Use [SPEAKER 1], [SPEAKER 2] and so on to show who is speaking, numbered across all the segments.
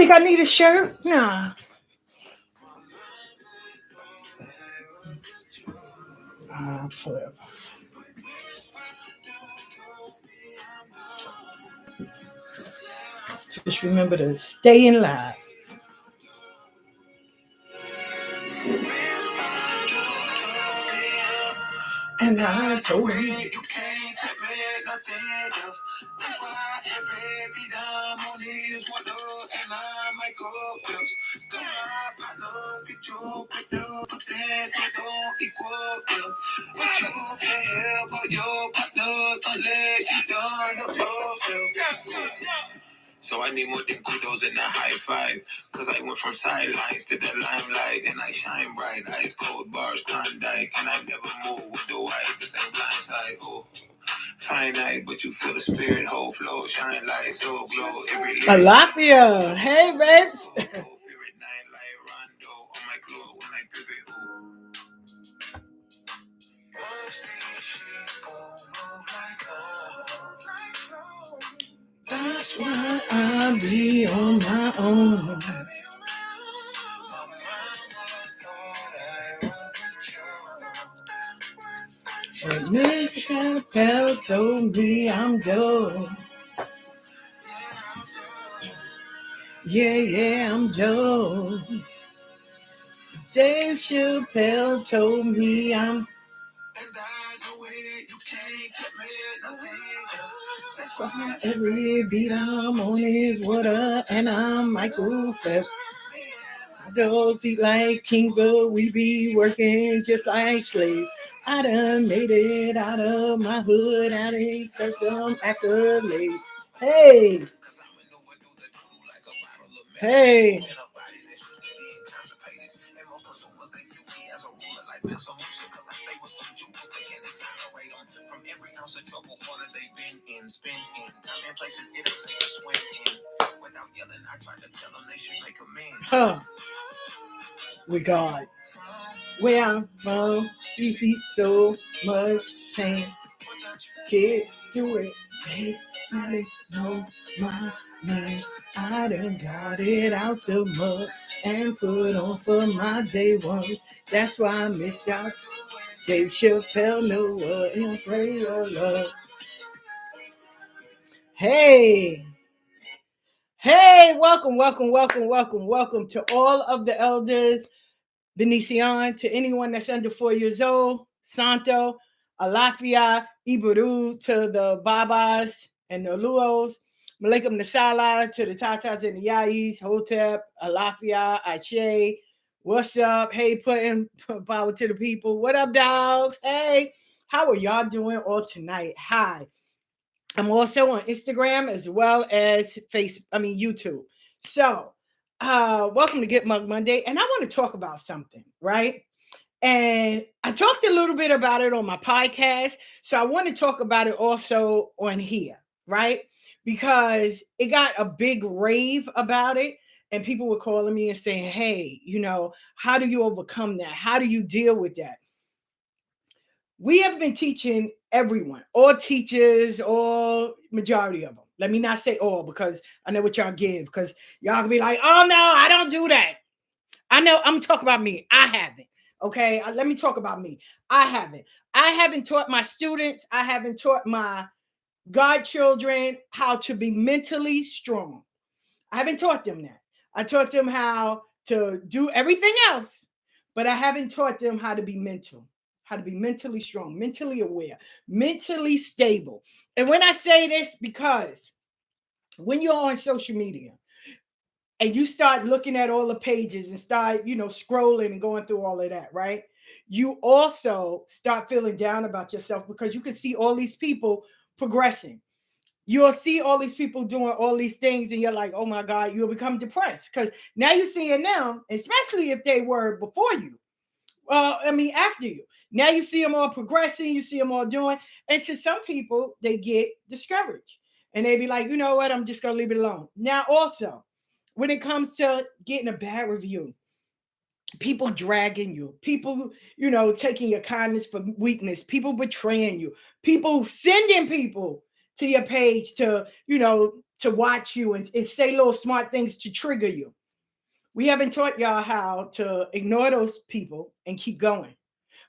[SPEAKER 1] think I need a shirt? Nah. Flip. Just remember to stay in live. And I told him you can't tell me nothing else. That's why every beat I'm on is one up and I might go first. Come on, partner, get your partner, and they don't equal them. But you can't help but your partner unless you done help yourself. So I need more than kudos and a high five. Cause I went from sidelines to the limelight. And I shine bright, ice cold bars, Klondike. And I never move with the white, the same blind side. Oh, finite, but you feel the spirit, whole flow, shine like so glow. Every Alafia, hey babes. That's why I be on my own. And Nick Chappelle told me I'm dope. Yeah, I'm dope. Dave Chappelle told me I'm. That's why every beat I'm on is what up, and I'm Michael Phelps. Dogs eat like kings, but we be working just like slaves. I done made it out of my hood, I done searched them accolades. Hey! Hey! From every ounce of trouble water they've been in, spin in time and places it ain't safe to swim in. Without yelling, I tried to tell them they should make amends. With God, where I'm from, you see so much pain. Can't do it, make money, know my name. I done got it out the mud and put on for my day ones. That's why I miss y'all. Dave Chappelle, Noah, and pray your love. Hey, welcome to all of the elders, Benicio, to anyone that's under 4 years old, Santo, Alafia, Ibaru, to the Babas and the Luos, Malaikum Nasala, to the Tatas and the Yais, Hotep, Alafia, Ashe. What's up? Hey, putting power to the people. What up, dogs? Hey, how are y'all doing all tonight? Hi. I'm also on Instagram as well as YouTube. So, welcome to Get Mug Monday. And I want to talk about something, right? And I talked a little bit about it on my podcast. So I want to talk about it also on here, right? Because it got a big rave about it. And people were calling me and saying, hey, how do you overcome that? How do you deal with that? We have been teaching everyone, all teachers, all majority of them. Let me not say all because I know what y'all give, because y'all can be like, oh no, I don't do that. I know, I'm talking about me. I haven't. Okay, let me talk about me. I haven't taught my students, I haven't taught my godchildren how to be mentally strong. I haven't taught them that. I taught them how to do everything else, but I haven't taught them how to be mental, how to be mentally strong, mentally aware, mentally stable. And when I say this, because when you're on social media and you start looking at all the pages and start, scrolling and going through all of that, right? You also start feeling down about yourself because you can see all these people progressing. You'll see all these people doing all these things and you're like, oh my God, you'll become depressed because now you see it now, especially if they were before you. After you. Now you see them all progressing, you see them all doing. And so some people, they get discouraged and they be like, you know what, I'm just going to leave it alone. Now also, when it comes to getting a bad review, people dragging you, people, taking your kindness for weakness, people betraying you, people sending people to your page to to watch you and say little smart things to trigger you. We haven't taught y'all how to ignore those people and keep going,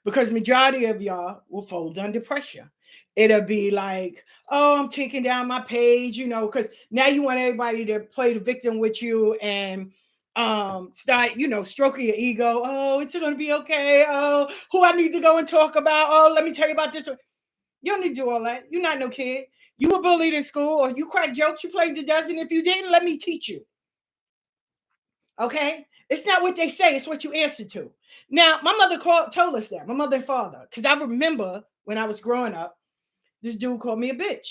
[SPEAKER 1] because majority of y'all will fold under pressure. It'll be like, oh, I'm taking down my page, because now you want everybody to play the victim with you and start, stroking your ego. Oh, it's gonna be okay. Oh, who I need to go and talk about. Oh, let me tell you about this. You don't need to do all that. You're not no kid. You were bullied in school, or you cracked jokes, you played the dozen. If you didn't, let me teach you. Okay? It's not what they say, it's what you answer to. Now, my mother told us that, my mother and father, because I remember when I was growing up, this dude called me a bitch.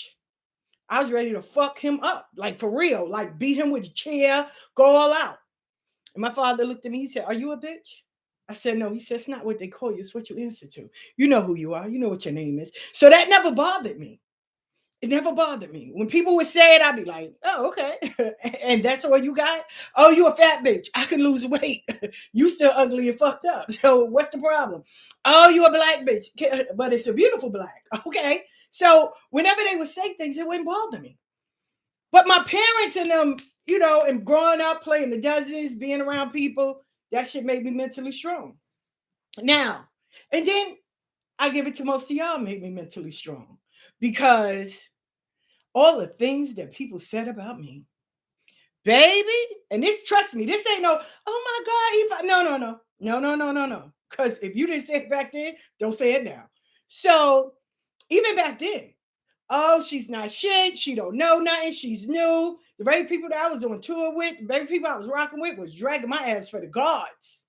[SPEAKER 1] I was ready to fuck him up, like for real, like beat him with a chair, go all out. And my father looked at me, he said, "Are you a bitch?" I said, "No." He said, "It's not what they call you, it's what you answer to. You know who you are, you know what your name is." So that never bothered me. It never bothered me. When people would say it, I'd be like, "Oh, okay." And that's all you got? Oh, you a fat bitch. I can lose weight. You still ugly and fucked up. So what's the problem? Oh, you a black bitch. But it's a beautiful black. Okay. So whenever they would say things, it wouldn't bother me. But my parents and them, and growing up, playing the dozens, being around people, that shit made me mentally strong. Now, and then I give it to most of y'all, made me mentally strong, because all the things that people said about me, baby, and this, trust me, this ain't no, oh my God, Eva. No. Because if you didn't say it back then, don't say it now. So even back then, oh, she's not shit. She don't know nothing. She's new. The very people that I was on tour with, the very people I was rocking with was dragging my ass for the gods.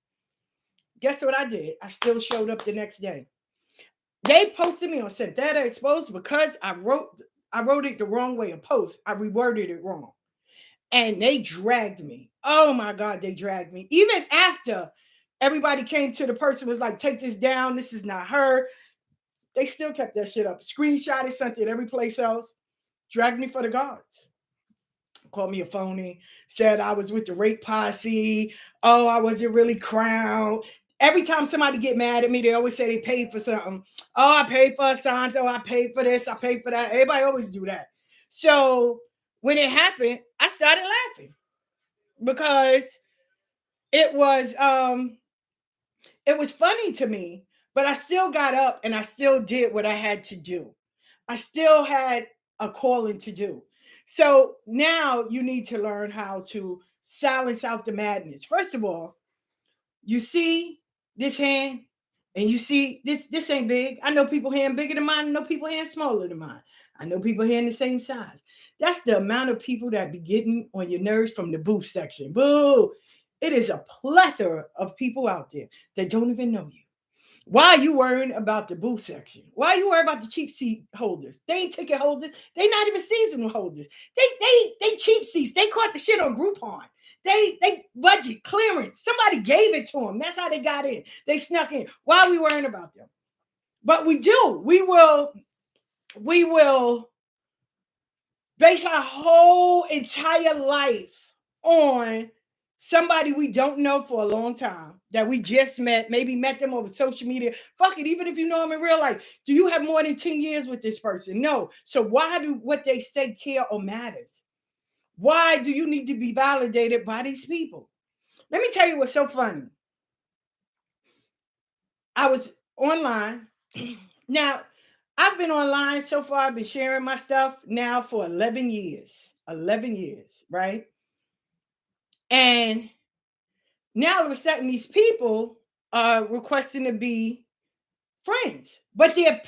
[SPEAKER 1] Guess what I did? I still showed up the next day. They posted me on Synthetic Exposed because I wrote it the wrong way. A post, I reworded it wrong, and they dragged me. Oh my God, they dragged me. Even after everybody came to the person, was like, "Take this down. This is not her." They still kept that shit up. Screenshot it, sent it every place else. Dragged me for the guards. Called me a phony. Said I was with the rape posse. Oh, I wasn't really crowned. Every time somebody get mad at me, they always say they paid for something. Oh, I paid for Santo. I paid for this. I paid for that. Everybody always do that. So when it happened, I started laughing because it was funny to me, but I still got up and I still did what I had to do. I still had a calling to do. So now you need to learn how to silence out the madness. First of all, you see this hand, and you see this ain't big. I know people hand bigger than mine. I know people hand smaller than mine. I know people hand the same size. That's the amount of people that be getting on your nerves from the booth section. Boo! It is a plethora of people out there that don't even know you. Why are you worrying about the booth section? Why are you worried about the cheap seat holders? They ain't ticket holders. They not even seasonal holders. They cheap seats. They caught the shit on Groupon. They budget clearance. Somebody gave it to them. That's how they got in. They snuck in. Why are we worrying about them? But we do. We will base our whole entire life on somebody we don't know for a long time, that we just met, maybe met them over social media. Fuck it, even if you know them in real life. Do you have more than 10 years with this person? No. So why do what they say care or matters? Why do you need to be validated by these people? Let me tell you what's so funny. I was online. Now, I've been online so far. I've been sharing my stuff now for 11 years. 11 years, right? And now all of a sudden, these people are requesting to be friends. But they're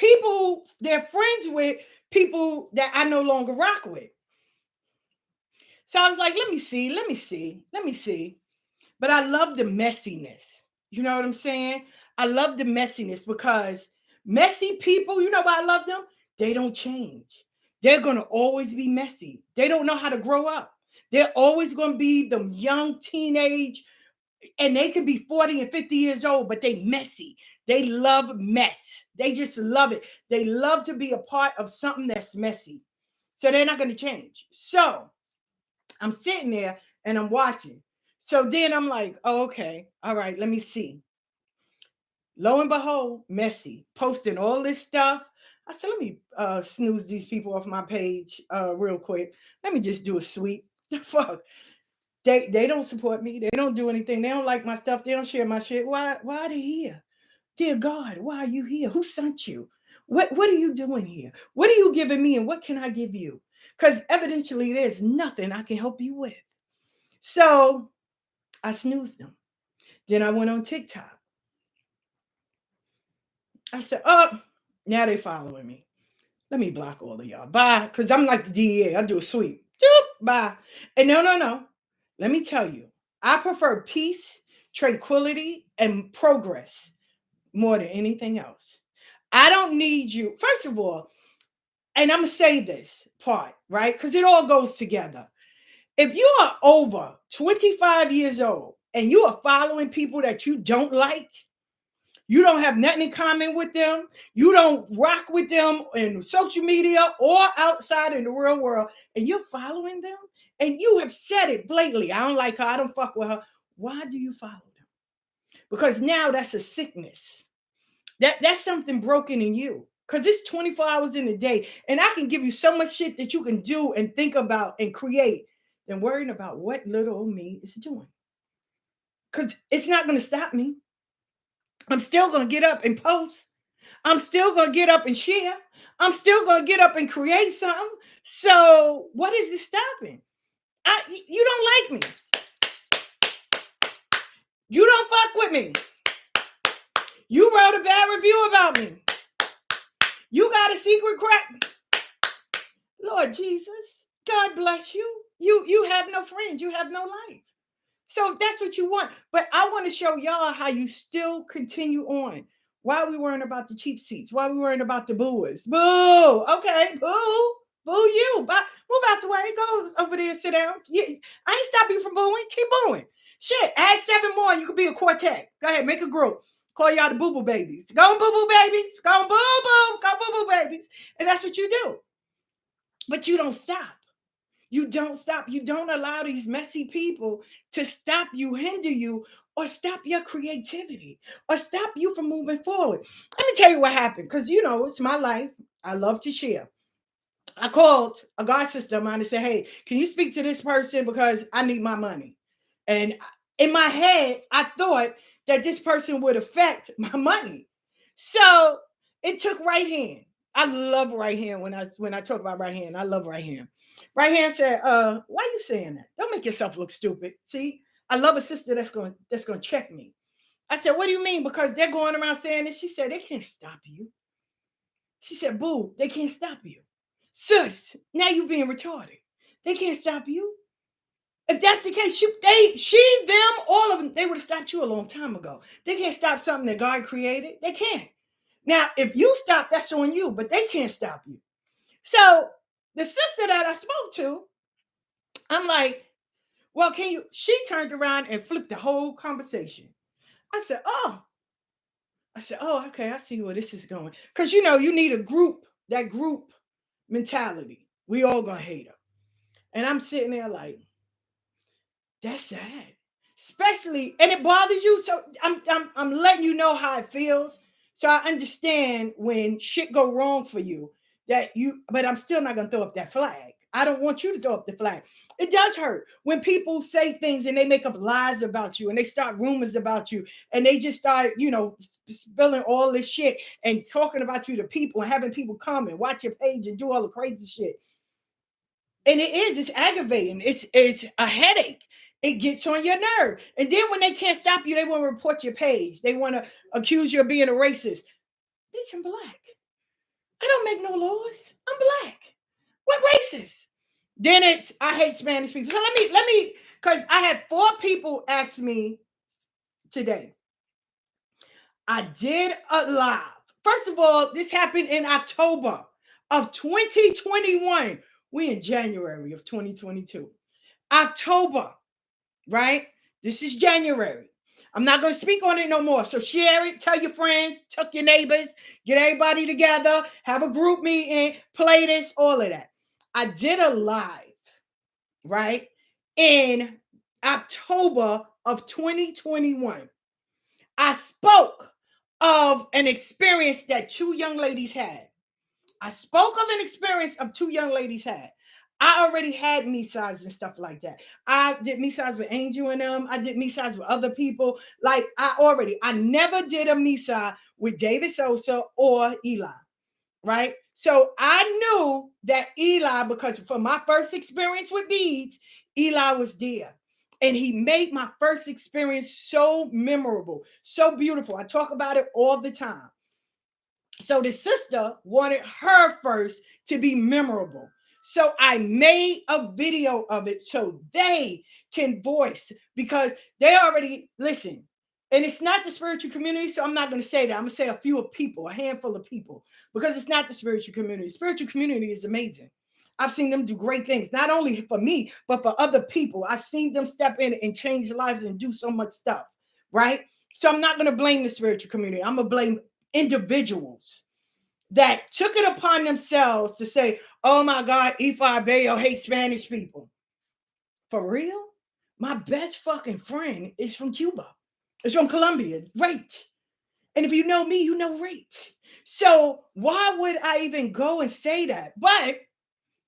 [SPEAKER 1] friends with people that I no longer rock with. So I was like, let me see. But I love the messiness. You know what I'm saying? I love the messiness because messy people, you know why I love them? They don't change. They're going to always be messy. They don't know how to grow up. They're always going to be them young teenage, and they can be 40 and 50 years old, but they messy. They love mess. They just love it. They love to be a part of something that's messy. So they're not going to change. So I'm sitting there and I'm watching. So then I'm like, oh, okay, all right, let me see. Lo and behold, Messy posting all this stuff. I said, let me snooze these people off my page real quick. Let me just do a sweep. Fuck. They don't support me. They don't do anything. They don't like my stuff. They don't share my shit. Why are they here? Dear God, why are you here? Who sent you? What are you doing here? What are you giving me and what can I give you? Because evidently there's nothing I can help you with. So I snoozed them. Then I went on TikTok. I said, oh, now they following me. Let me block all of y'all. Bye. Because I'm like the DEA. I do a sweep. Bye. And no. Let me tell you, I prefer peace, tranquility, and progress more than anything else. I don't need you. First of all, and I'm going to say this part, right? Because it all goes together. If you are over 25 years old and you are following people that you don't like, you don't have nothing in common with them, you don't rock with them in social media or outside in the real world, and you're following them, and you have said it blatantly, I don't like her, I don't fuck with her. Why do you follow them? Because now that's a sickness. That's something broken in you. Because it's 24 hours in a day, and I can give you so much shit that you can do and think about and create than worrying about what little old me is doing. Because it's not going to stop me. I'm still going to get up and post. I'm still going to get up and share. I'm still going to get up and create something. So what is it stopping? You don't like me. You don't fuck with me. You wrote a bad review about me. You got a secret crack. Lord Jesus, God bless you. You have no friends. You have no life. So that's what you want. But I want to show y'all how you still continue on. Why we worrying about the cheap seats? Why we worrying about the booers? Boo. Okay, boo. Boo you. But move out the way. Go over there and sit down. Yeah, I ain't stopping you from booing. Keep booing. Shit, add 7 more. You could be a quartet. Go ahead, make a group. Call y'all the boo-boo babies. Go boo-boo babies. Go boo-boo. Go boo-boo babies. And that's what you do. But you don't stop. You don't stop. You don't allow these messy people to stop you, hinder you, or stop your creativity, or stop you from moving forward. Let me tell you what happened, because it's my life. I love to share. I called a god sister of mine and said, hey, can you speak to this person because I need my money? And in my head, I thought that this person would affect my money. So it took right hand. I love right hand when I talk about right hand. I love right hand. Right hand said, why are you saying that? Don't make yourself look stupid. See, I love a sister that's going to check me. I said, what do you mean? Because they're going around saying this. She said, they can't stop you. She said, boo, they can't stop you. Sis, now you being retarded. They can't stop you. If that's the case, them, all of them, they would have stopped you a long time ago. They can't stop something that God created. They can't. Now, if you stop, that's on you, but they can't stop you. So the sister that I spoke to, I'm like, well, she turned around and flipped the whole conversation. I said, oh, okay, I see where this is going. Because, you need that group mentality. We all gonna hate her. And I'm sitting there like, that's sad. Especially, and it bothers you. So I'm letting you know how it feels. So I understand when shit go wrong for you but I'm still not gonna throw up that flag. I don't want you to throw up the flag. It does hurt when people say things and they make up lies about you and they start rumors about you and they just start, spilling all this shit and talking about you to people and having people come and watch your page and do all the crazy shit. And it's aggravating. It's a headache. It gets on your nerve. And then when they can't stop you, they want to report your page. They want to accuse you of being a racist. Bitch, I'm black. I don't make no laws. I'm black. What racist? Then I hate Spanish people. So let me, because I had 4 people ask me today. I did a live. First of all, this happened in October of 2021. We in January of 2022. October, right? This is January. I'm not going to speak on it no more. So share it, tell your friends, tuck your neighbors, get everybody together, have a group meeting, play this, all of that. I did a live, right? In October of 2021. I spoke of an experience that 2 young ladies had. I spoke of an experience of two young ladies had. I already had Misas and stuff like that. I did Misas with Angel and them. I did Misas with other people. Like I never did a Misa with David Sosa or Eli, right? So I knew that Eli, because for my first experience with beads, Eli was there. And he made my first experience so memorable, so beautiful. I talk about it all the time. So the sister wanted her first to be memorable. So I made a video of it so they can voice, because they already listen. And it's not the spiritual community, so I'm not going to say that. I'm going to say a few of people, a handful of people, because it's not the spiritual community. Spiritual community is amazing. I've seen them do great things, not only for me, but for other people. I've seen them step in and change lives and do so much stuff, right? So I'm not going to blame the spiritual community. I'm going to blame individuals that took it upon themselves to say, oh my God, Ifa Bayo hates Spanish people. For real? My best fucking friend is from Cuba. It's from Colombia, Rach. And if you know me, you know Rach. So why would I even go and say that? But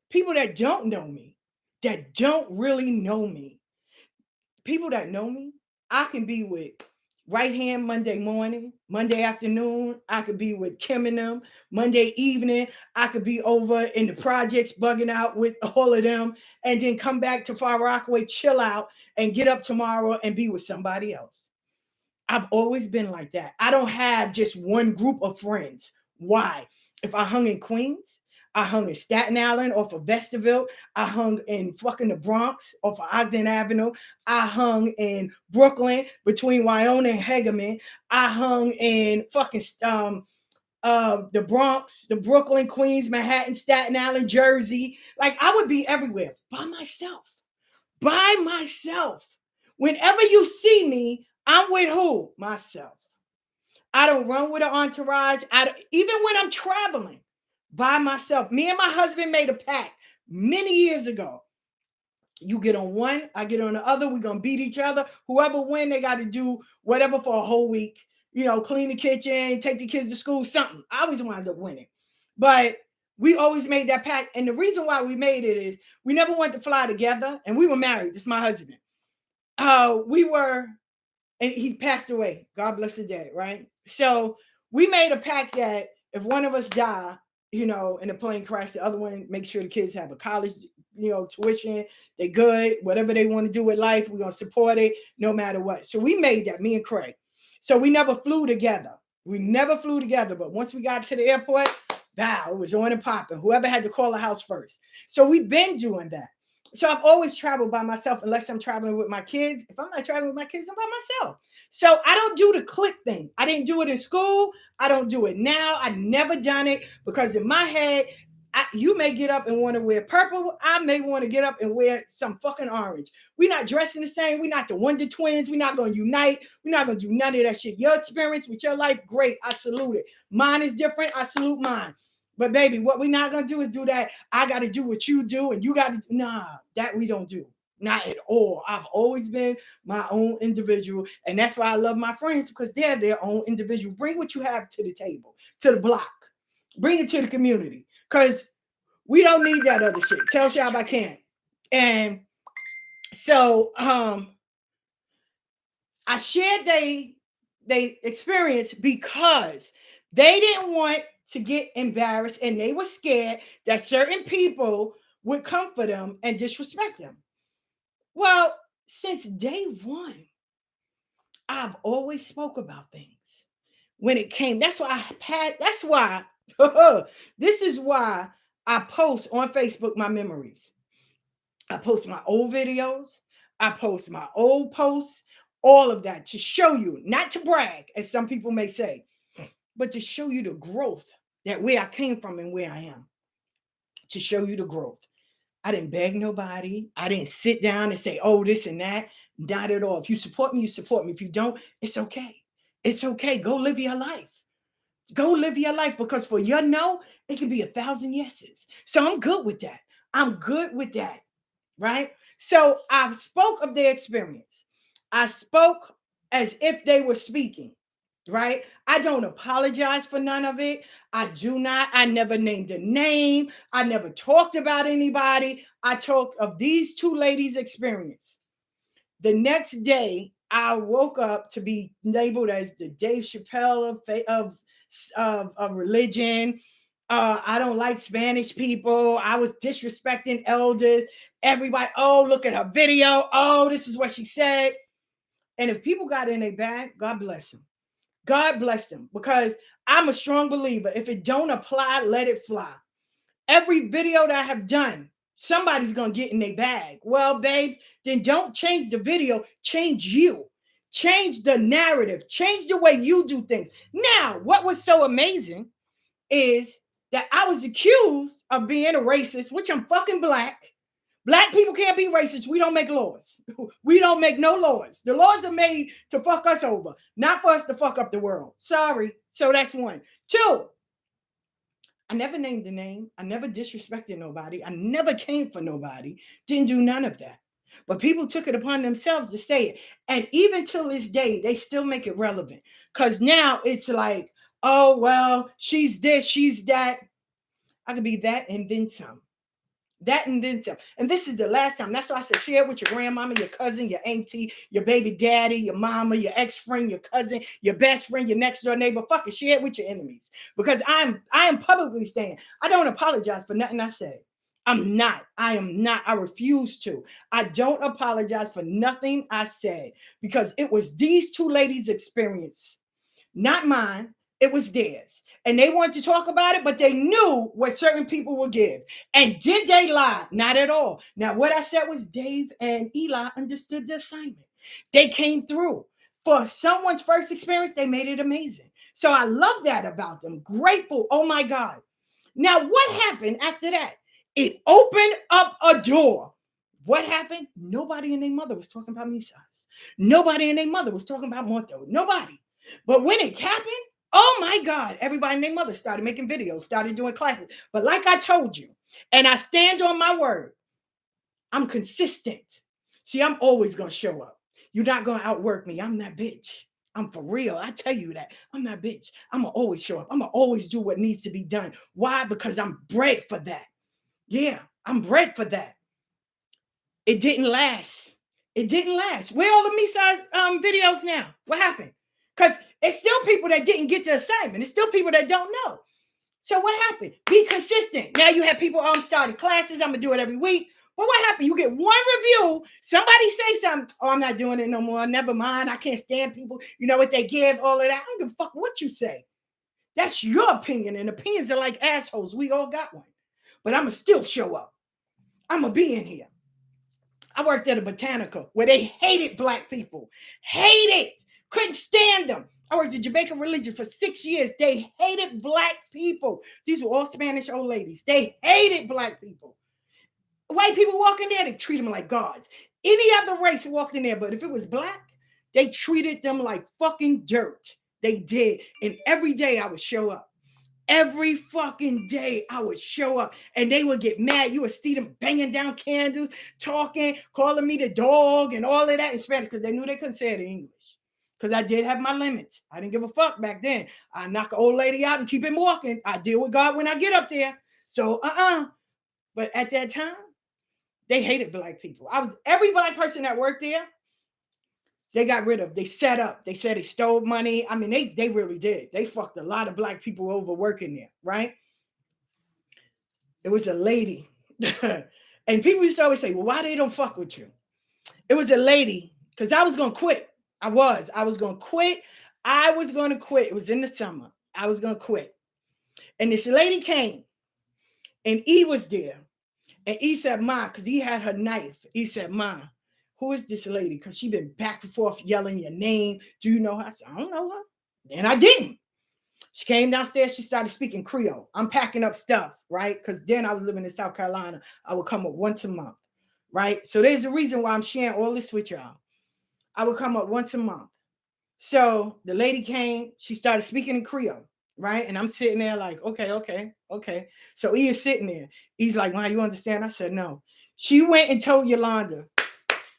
[SPEAKER 1] people that don't know me, that don't really know me, people that know me, I can be with right hand Monday morning, Monday afternoon, I could be with Kim and them. Monday evening, I could be over in the projects bugging out with all of them, and then come back to Far Rockaway, chill out, and get up tomorrow and be with somebody else. I've always been like that. I don't have just one group of friends. Why? If I hung in Queens, I hung in Staten Island off of Vesterville. I hung in fucking the Bronx off of Ogden Avenue. I hung in Brooklyn between Wyona and Hegeman. I hung in fucking the Bronx, the Brooklyn, Queens, Manhattan, Staten Island, Jersey. Like I would be everywhere by myself. By myself. Whenever you see me, I'm with who? Myself. I don't run with an entourage. Even when I'm traveling by myself. Me and my husband made a pact many years ago. You get on one, I get on the other. We're going to beat each other. Whoever win, they got to do whatever for a whole week. You know, clean the kitchen, take the kids to school, something. I always wind up winning. But we always made that pact. And the reason why we made it is we never wanted to fly together. And we were married. This is my husband. We were, and he passed away. God bless the dead, right? So we made a pact that if one of us die, you know, in a plane crash, the other one make sure the kids have a college, you know, tuition. They good, whatever they want to do with life, we're gonna support it no matter what. So we made that, me and Craig. So we never flew together. We never flew together, but once we got to the airport, wow, it was on and popping. Whoever had to call the house first. So we've been doing that. So I've always traveled by myself unless I'm traveling with my kids. If I'm not traveling with my kids, I'm by myself. So I don't do the click thing. I didn't do it in school. I don't do it now. I've never done it because in my head, you may get up and want to wear purple. I may want to get up and wear some fucking orange. We're not dressing the same. We're not the Wonder Twins. We're not going to unite. We're not going to do none of that shit. Your experience with your life, great. I salute it. Mine is different. I salute mine. But baby, what we're not going to do is do that. I got to do what you do and you got to, nah, that we don't do. Not at all. I've always been my own individual. And that's why I love my friends, because they're their own individual. Bring what you have to the table, to the block. Bring it to the community. Because we don't need that other shit. Tell Shab I can't. And so I shared they experience because they didn't want to get embarrassed and they were scared that certain people would come for them and disrespect them. Well, since day one, I've always spoke about things when it came. That's why this is why I post on Facebook my memories. I post my old videos. I post my old posts, all of that to show you, not to brag, as some people may say, but to show you the growth, that where I came from and where I am, to show you the growth. I didn't beg nobody. I didn't sit down and say, oh, this and that. Not at all. If you support me, you support me. If you don't, it's okay. It's okay. Go live your life. Go live your life, because for your no, it can be 1,000 yeses. So I'm good with that. I'm good with that. Right? So I spoke of their experience. I spoke as if they were speaking. right? I don't apologize for none of it. I do not. I never named a name. I never talked about anybody. I talked of these two ladies' experience. The next day, I woke up to be labeled as the Dave Chappelle of religion. I don't like Spanish people. I was disrespecting elders. Everybody, oh, look at her video. Oh, this is what she said. And if people got in their bag, God bless them. God bless them, because I'm a strong believer. If it don't apply, let it fly. Every video that I have done, somebody's gonna get in their bag. Well, babes, then don't change the video, change you. Change the narrative, change the way you do things. Now, what was so amazing is that I was accused of being a racist, which I'm fucking black. Black people can't be racist. We don't make laws. We don't make no laws. The laws are made to fuck us over, not for us to fuck up the world. Sorry. So that's one. Two, I never named the name. I never disrespected nobody. I never came for nobody. Didn't do none of that. But people took it upon themselves to say it. And even till this day, they still make it relevant. Because now it's like, oh, well, she's this, she's that. I could be that and then some. That and then some. And this is the last time. That's why I said share it with your grandmama, your cousin, your auntie, your baby daddy, your mama, your ex-friend, your cousin, your best friend, your next door neighbor. Fuck it. Share it with your enemies. Because I am publicly saying I don't apologize for nothing I said. I'm not. I am not. I refuse to. I don't apologize for nothing I said, because it was these two ladies' experience, not mine. It was theirs. And they wanted to talk about it, but they knew what certain people would give. And did they lie? Not at all. Now, what I said was Dave and Eli understood the assignment. They came through. For someone's first experience, they made it amazing. So I love that about them. Grateful. Oh my God. Now, what happened after that? It opened up a door. What happened? Nobody and their mother was talking about Misas. Nobody and their mother was talking about Morto. Nobody. But when it happened, oh my God, everybody and their mother started making videos, started doing classes. But like I told you, and I stand on my word, I'm consistent. See, I'm always going to show up. You're not going to outwork me. I'm that bitch. I'm for real. I tell you that. I'm that bitch. I'm going to always show up. I'm going to always do what needs to be done. Why? Because I'm bred for that. Yeah, I'm bred for that. It didn't last. It didn't last. Where are all the Misa videos now? What happened? Because it's still people that didn't get the assignment. It's still people that don't know. So what happened? Be consistent. Now you have people starting classes. I'm going to do it every week. But what happened? You get one review. Somebody say something. Oh, I'm not doing it no more. Never mind. I can't stand people. You know what they give, all of that. I don't give a fuck what you say. That's your opinion. And opinions are like assholes. We all got one. But I'm going to still show up. I'm going to be in here. I worked at a Botanica where they hated black people. Hated. Couldn't stand them. I worked at Jamaican Religion for 6 years. They hated black people. These were all Spanish old ladies. They hated black people. White people walk in there, they treat them like gods. Any other race walked in there, but if it was black, they treated them like fucking dirt. They did. And every day I would show up. Every fucking day I would show up and they would get mad. You would see them banging down candles, talking, calling me the dog and all of that in Spanish because they knew they couldn't say it in English. Because I did have my limits. I didn't give a fuck back then. I knock an old lady out and keep him walking. I deal with God when I get up there. So, But at that time, they hated black people. Every black person that worked there, they got rid of. They set up. They said they stole money. I mean, they really did. They fucked a lot of black people over working there, right? It was a lady. And people used to always say, well, why they don't fuck with you? It was a lady, because I was going to quit. I was going to quit. I was going to quit. It was in the summer. I was going to quit. And this lady came, and E was there. And E said, Ma, because he had her knife. E said, Ma, who is this lady? Because she been back and forth yelling your name. Do you know her? I said, I don't know her. And I didn't. She came downstairs. She started speaking Creole. I'm packing up stuff, right? Because then I was living in South Carolina. I would come up once a month, right? So there's a reason why I'm sharing all this with y'all. I would come up once a month. So the lady came. She started speaking in Creole, right? And I'm sitting there like, okay. So he is sitting there. He's like, Ma, you understand? I said, no. She went and told Yolanda.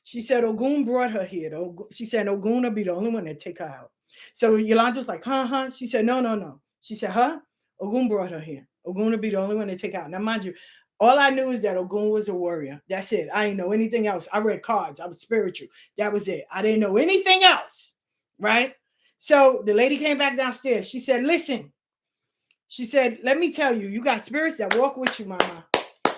[SPEAKER 1] She said, Ogun brought her here. She said, Ogun will be the only one that take her out. So Yolanda was like, huh? She said, no. She said, huh? Ogun brought her here. Ogun would be the only one to take out. Now, mind you, all I knew is that Ogun was a warrior. That's it. I didn't know anything else. I read cards. I was spiritual. That was it. I didn't know anything else. Right? So the lady came back downstairs. She said, listen. She said, let me tell you, you got spirits that walk with you, mama.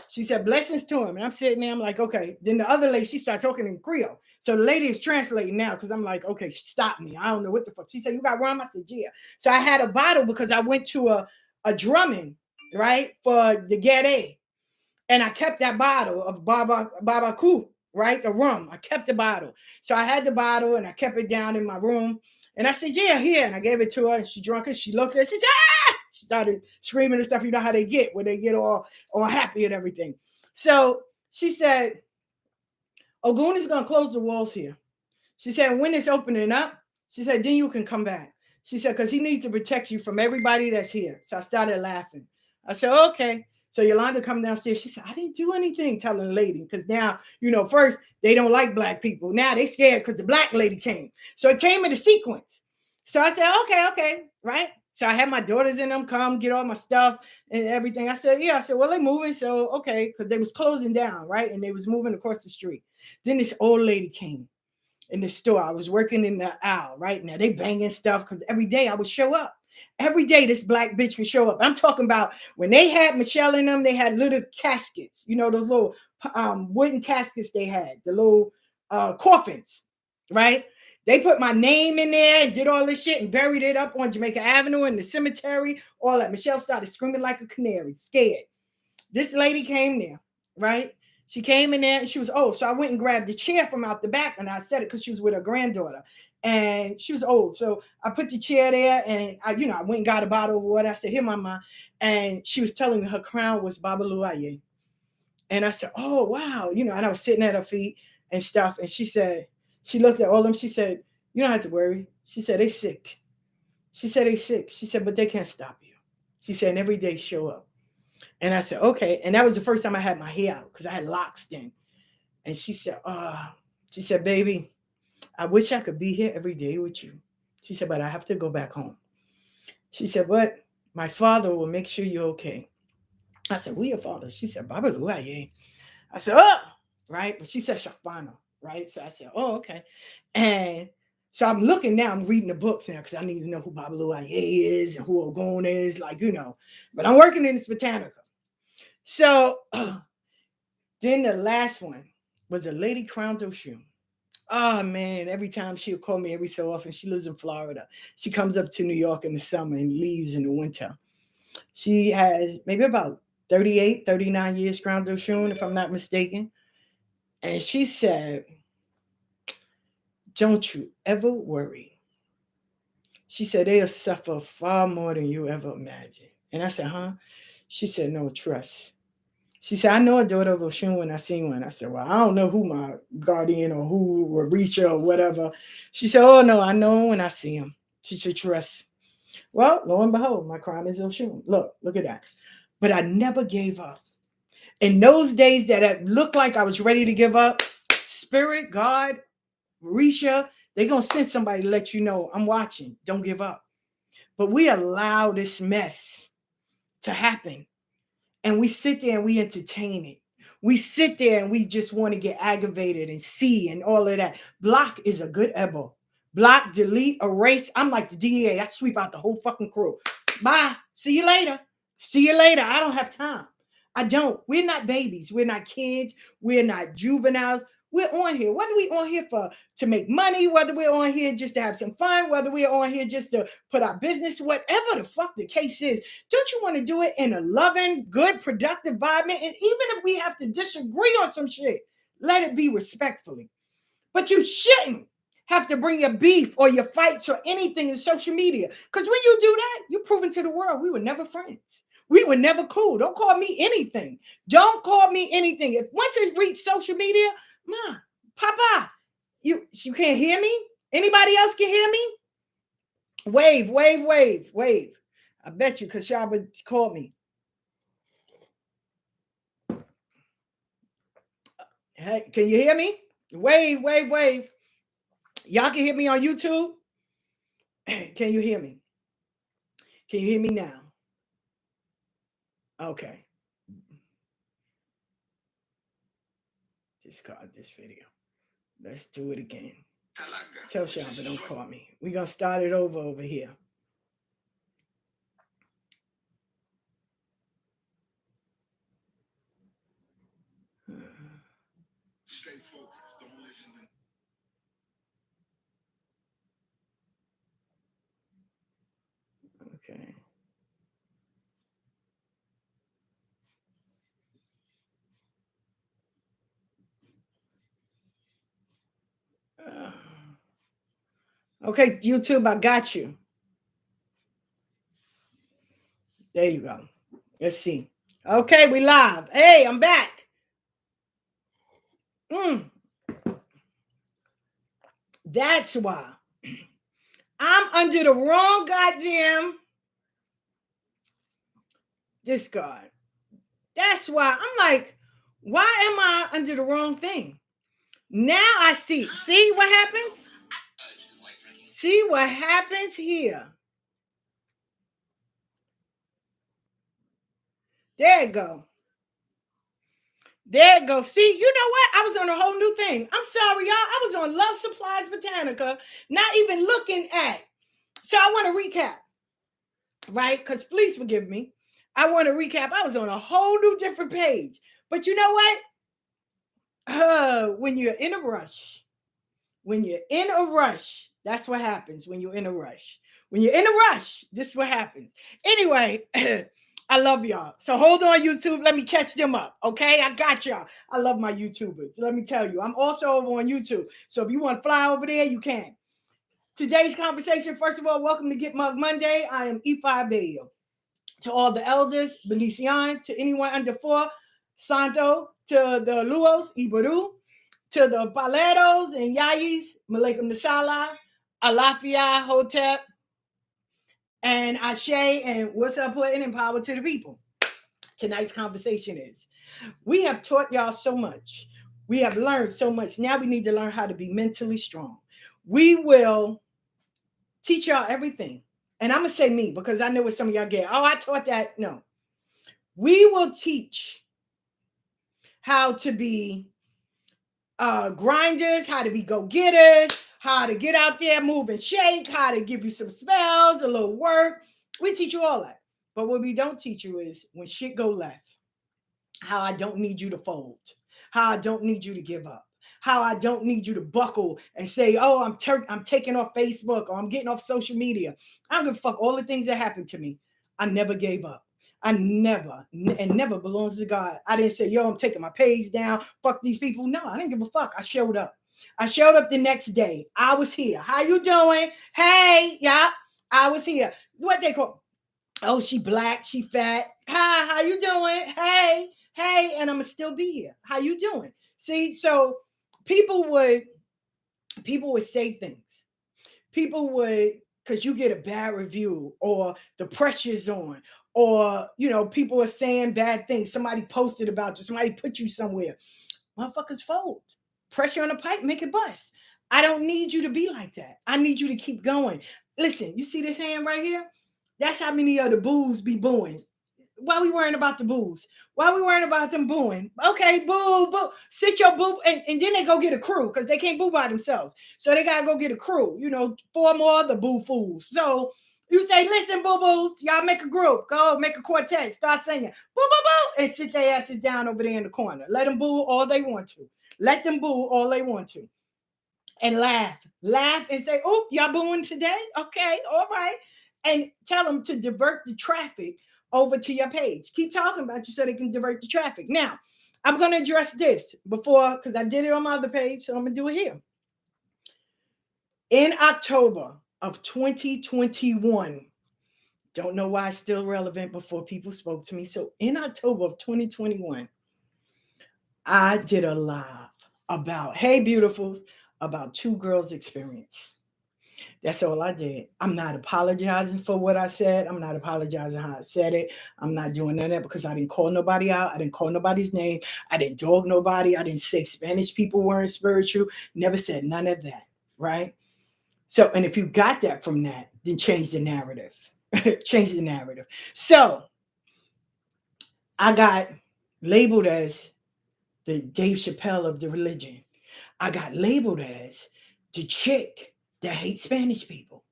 [SPEAKER 1] She said, blessings to him. And I'm sitting there, I'm like, okay. Then the other lady, she started talking in Creole. So the lady is translating now because I'm like, okay, stop me. I don't know what the fuck. She said, you got rum? I said, yeah. So I had a bottle because I went to a drumming, right, for the Gede. And I kept that bottle of Baba Ku, right, the rum. I kept the bottle. So I had the bottle and I kept it down in my room. And I said, yeah, here. And I gave it to her and she drank it. She looked at it. She said, ah! She started screaming and stuff. You know how they get when they get all happy and everything. So she said, Ogun is going to close the walls here. She said, when it's opening up, she said, then you can come back. She said, because he needs to protect you from everybody that's here. So I started laughing. I said, okay. So Yolanda come downstairs. She said, I didn't do anything, telling the lady. Because now, first, they don't like black people. Now they scared because the black lady came. So it came in a sequence. So I said, okay, right? So I had my daughters in them come get all my stuff and everything. I said, yeah. I said, well, they're moving. So, okay, because they was closing down, right? And they was moving across the street. Then this old lady came in the store. I was working in the aisle, right? Now they banging stuff because every day I would show up. Every day this black bitch would show up. I'm talking about when they had Michelle in them, they had little caskets, those little wooden caskets they had, the little coffins, right? They put my name in there and did all this shit and buried it up on Jamaica Avenue in the cemetery. All that. Michelle started screaming like a canary, scared. This lady came there, right? She came in there and she was old. So I went and grabbed the chair from out the back and I said it because she was with her granddaughter. And she was old. So I put the chair there and I went and got a bottle of water. I said, here, mama. And she was telling me her crown was Babalu Aye. And I said, oh, wow. And I was sitting at her feet and stuff. And she said, she looked at all of them. She said, you don't have to worry. She said, they sick. She said, they sick. She said, but they can't stop you. She said, and every day show up. And I said, okay. And that was the first time I had my hair out because I had locks then. And she said, baby, I wish I could be here every day with you. She said, but I have to go back home. She said, but my father will make sure you're okay. I said, who your father? She said, Baba Luaye. I said, oh, right. But she said Shakbana, right? So I said, oh, okay. And so I'm looking now, I'm reading the books now because I need to know who Baba Luaye is and who Ogun is, But I'm working in this botanica. So then the last one was a lady crowned Oshun. Oh man, every time she'll call me every so often. She lives in Florida. She comes up to New York in the summer and leaves in the winter. She has maybe about 38, 39 years crowned Oshun, if I'm not mistaken. And she said, don't you ever worry. She said, they'll suffer far more than you ever imagine. And I said, huh? She said, no, trust. She said, I know a daughter of Oshun when I seen one. I said, well, I don't know who my guardian or who will reach her or whatever. She said, oh, no, I know him when I see him. She said, trust. Well, lo and behold, my crime is Oshun. Look at that. But I never gave up. In those days that it looked like I was ready to give up, Spirit, God, Marisha, they're going to send somebody to let you know, I'm watching. Don't give up. But we allow this mess to happen. And we sit there and we entertain it. We sit there and we just want to get aggravated and see and all of that. Block is a good ebo. Block, delete, erase. I'm like the DEA. I sweep out the whole fucking crew. Bye. See you later. See you later. I don't have time. I don't. We're not babies. We're not kids. We're not juveniles. We're on here. What are we on here for? To make money, whether we're on here just to have some fun, whether we're on here just to put our business, whatever the fuck the case is. Don't you want to do it in a loving, good, productive environment? And even if we have to disagree on some shit, let it be respectfully. But you shouldn't have to bring your beef or your fights or anything in social media. Because when you do that, you're proving to the world we were never friends. We were never cool. Don't call me anything. Don't call me anything. If once it reached social media, Ma, Papa, you can't hear me? Anybody else can hear me? Wave, wave, wave, wave. I bet you Kashaba called me. Hey, can you hear me? Wave, wave, wave. Y'all can hear me on YouTube? Can you hear me? Can you hear me now? Okay. Discard this video. Let's do it again. Tell Shabba don't call me. We're going to start it over here. Stay focused. Don't listen to... Okay. Okay, YouTube, I got you. There you go. Let's see. Okay, we live. Hey, I'm back. That's why I'm under the wrong goddamn discard. That's why I'm like, why am I under the wrong thing? Now I see. See what happens? See what happens here. There you go. There you go. See, you know what? I was on a whole new thing. I'm sorry, y'all. I was on Love Supplies Botanica, not even looking at. So I want to recap, right? Because please forgive me. I want to recap. I was on a whole new different page. But you know what? When you're in a rush, that's what happens when you're in a rush. When you're in a rush, this is what happens. Anyway, I love y'all. So hold on, YouTube. Let me catch them up. Okay, I got y'all. I love my YouTubers. Let me tell you, I'm also over on YouTube. So if you want to fly over there, you can. Today's conversation, first of all, welcome to Get Mug Monday. I am Ifa Bayo. To all the elders, Benician, to anyone under 4, Santo, to the Luos, Ibaru, to the Paleros and Yayis, Malaikum Nasala, Alafia, Hotep, and Ashe, and what's up putting in power to the people. Tonight's conversation is, we have taught y'all so much. We have learned so much. Now we need to learn how to be mentally strong. We will teach y'all everything. And I'm going to say me, because I know what some of y'all get. Oh, I taught that. No. We will teach how to be grinders, how to be go-getters, how to get out there, move and shake, how to give you some spells, a little work. We teach you all that. But what we don't teach you is when shit go left, how I don't need you to fold, how I don't need you to give up, how I don't need you to buckle and say, oh, I'm taking off Facebook or I'm getting off social media. I don't give a fuck all the things that happened to me. I never gave up. I never belongs to God. I didn't say, yo, I'm taking my page down. Fuck these people. No, I didn't give a fuck. I showed up. I showed up the next day. I was here. How you doing? Hey, yeah, I was here. What they call? Oh, she black, she fat. Hi, how you doing? Hey, and I'm gonna still be here. How you doing? See, so people would say things. People would, because you get a bad review or the pressure's on, or, you know, people are saying bad things. Somebody posted about you. Somebody put you somewhere. Motherfuckers fold. Pressure on the pipe, make it bust. I don't need you to be like that. I need you to keep going. Listen, you see this hand right here? That's how many of the boos be booing. Why we worrying about the boos? Why we worrying about them booing? Okay, boo, boo. Sit your boo, and then they go get a crew because they can't boo by themselves. So they gotta go get a crew. You know, 4 more of the boo fools. So you say, listen, boo-boos, y'all make a group. Go make a quartet. Start singing. Boo, boo, boo. And sit their asses down over there in the corner. Let them boo all they want to. Let them boo all they want to. And laugh. Laugh and say, oh, y'all booing today? Okay, all right. And tell them to divert the traffic over to your page. Keep talking about you so they can divert the traffic. Now, I'm going to address this before, because I did it on my other page, so I'm going to do it here. In October of 2021, don't know why it's still relevant before people spoke to me. So in October of 2021, I did a live about, hey, beautifuls, about 2 girls' experience. That's all I did. I'm not apologizing for what I said. I'm not apologizing how I said it. I'm not doing none of that because I didn't call nobody out. I didn't call nobody's name. I didn't dog nobody. I didn't say Spanish people weren't spiritual. Never said none of that, right? So, and if you got that from that, then change the narrative. Change the narrative. So I got labeled as the Dave Chappelle of the religion. I got labeled as the chick that hates Spanish people.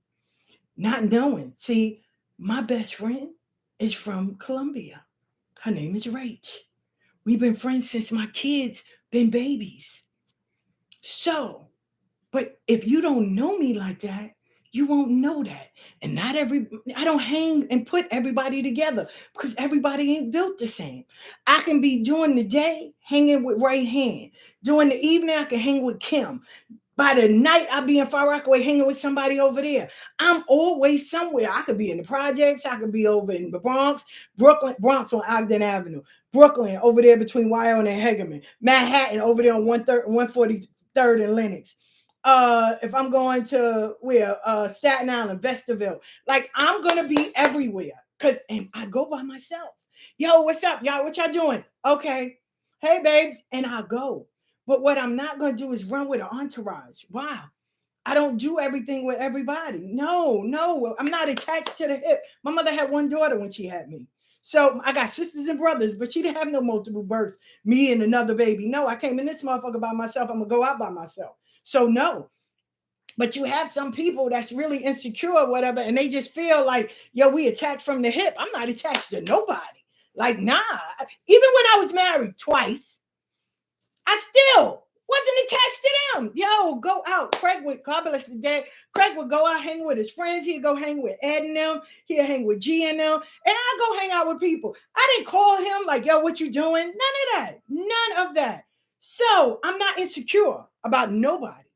[SPEAKER 1] Not knowing. See, my best friend is from Colombia. Her name is Rach. We've been friends since my kids been babies. So, but if you don't know me like that, you won't know that. And not every, I don't hang and put everybody together because everybody ain't built the same. I can be during the day hanging with Right Hand. During the evening, I can hang with Kim. By the night, I'll be in Far Rockaway hanging with somebody over there. I'm always somewhere. I could be in the projects. I could be over in the Bronx, Brooklyn, Bronx on Ogden Avenue, Brooklyn over there between Wyoming and Hegerman, Manhattan over there on 143rd and Lenox. If I'm going to where Staten Island, Vesterville, like I'm gonna be everywhere because and I go by myself. Yo, what's up, y'all? What y'all doing? Okay, hey babes, and I go. But what I'm not going to do is run with an entourage. Wow. I don't do everything with everybody. No, I'm not attached to the hip. My mother had one daughter when she had me. So I got sisters and brothers, but she didn't have no multiple births, me and another baby. No, I came in this motherfucker by myself. I'm going to go out by myself. So no. But you have some people that's really insecure or whatever, and they just feel like, yo, we attached from the hip. I'm not attached to nobody. Like, nah. Even when I was married twice, I still wasn't attached to them. Yo, go out. Craig would, God bless the day. Craig would go out, hang with his friends. He'd go hang with Ed and them. He'd hang with G and them. And I'd go hang out with people. I didn't call him like, yo, what you doing? None of that. None of that. So I'm not insecure about nobody.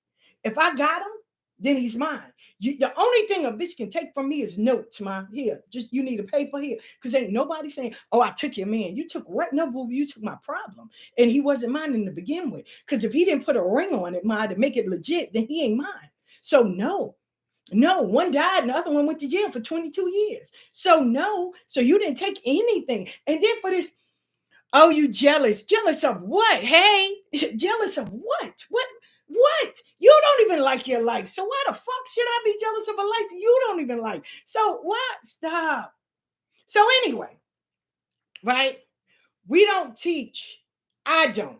[SPEAKER 1] If I got him, then he's mine. The only thing a bitch can take from me is notes, man. Here, just you need a paper here. Because ain't nobody saying, oh, I took your man. You took what? No, you took my problem. And he wasn't mine in the begin with. Because if he didn't put a ring on it, man, to make it legit, then he ain't mine. So no, one died and the other one went to jail for 22 years. So no, so you didn't take anything. And then for this, oh, you jealous. Jealous of what? Hey, jealous of what? What? You don't even like your life. So why the fuck should I be jealous of a life you don't even like? So what? Stop. So anyway, right? We don't teach. I don't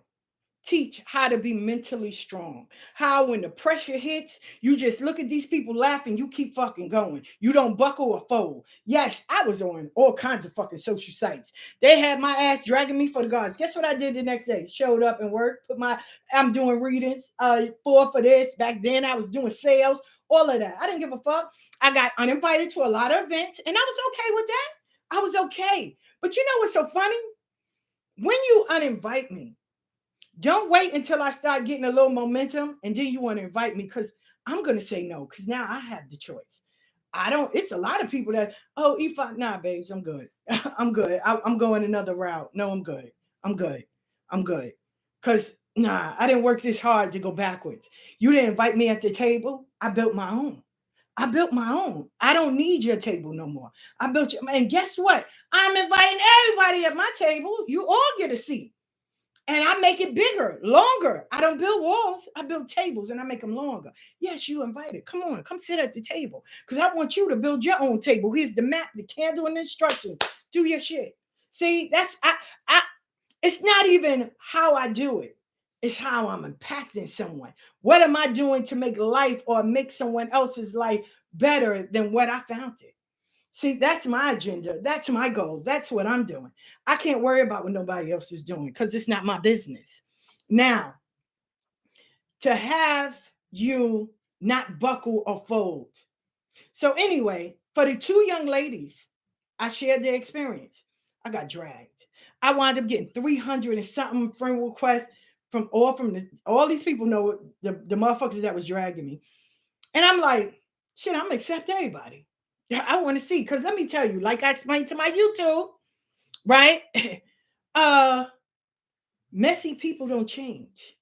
[SPEAKER 1] teach how to be mentally strong. How when the pressure hits, you just look at these people laughing, you keep fucking going. You don't buckle or fold. Yes, I was on all kinds of fucking social sites. They had my ass dragging me for the gods. Guess what I did the next day? Showed up and worked, I'm doing readings, for this. Back then I was doing sales, all of that. I didn't give a fuck. I got uninvited to a lot of events and I was okay with that. I was okay. But you know what's so funny? When you uninvite me, don't wait until I start getting a little momentum and then you want to invite me because I'm going to say no because now I have the choice. It's a lot of people that, oh, nah, babes, I'm good. I'm good. I'm going another route. No, I'm good. I'm good. Because, nah, I didn't work this hard to go backwards. You didn't invite me at the table. I built my own. I don't need your table no more. I built you. And guess what? I'm inviting everybody at my table. You all get a seat. And I make it bigger, longer. I don't build walls. I build tables and I make them longer. Yes, you invited. Come on, come sit at the table. Because I want you to build your own table. Here's the map, the candle, and the instructions. Do your shit. See, it's not even how I do it. It's how I'm impacting someone. What am I doing to make life or make someone else's life better than what I found it? See, that's my agenda. That's my goal. That's what I'm doing. I can't worry about what nobody else is doing because it's not my business. Now, to have you not buckle or fold. So, anyway, for the two young ladies, I shared their experience. I got dragged. I wound up getting 300 and something friend requests from all these people know the motherfuckers that was dragging me. And I'm like, shit, I'm gonna accept everybody. Yeah, I want to see because let me tell you, like I explained to my YouTube, right? Messy people don't change.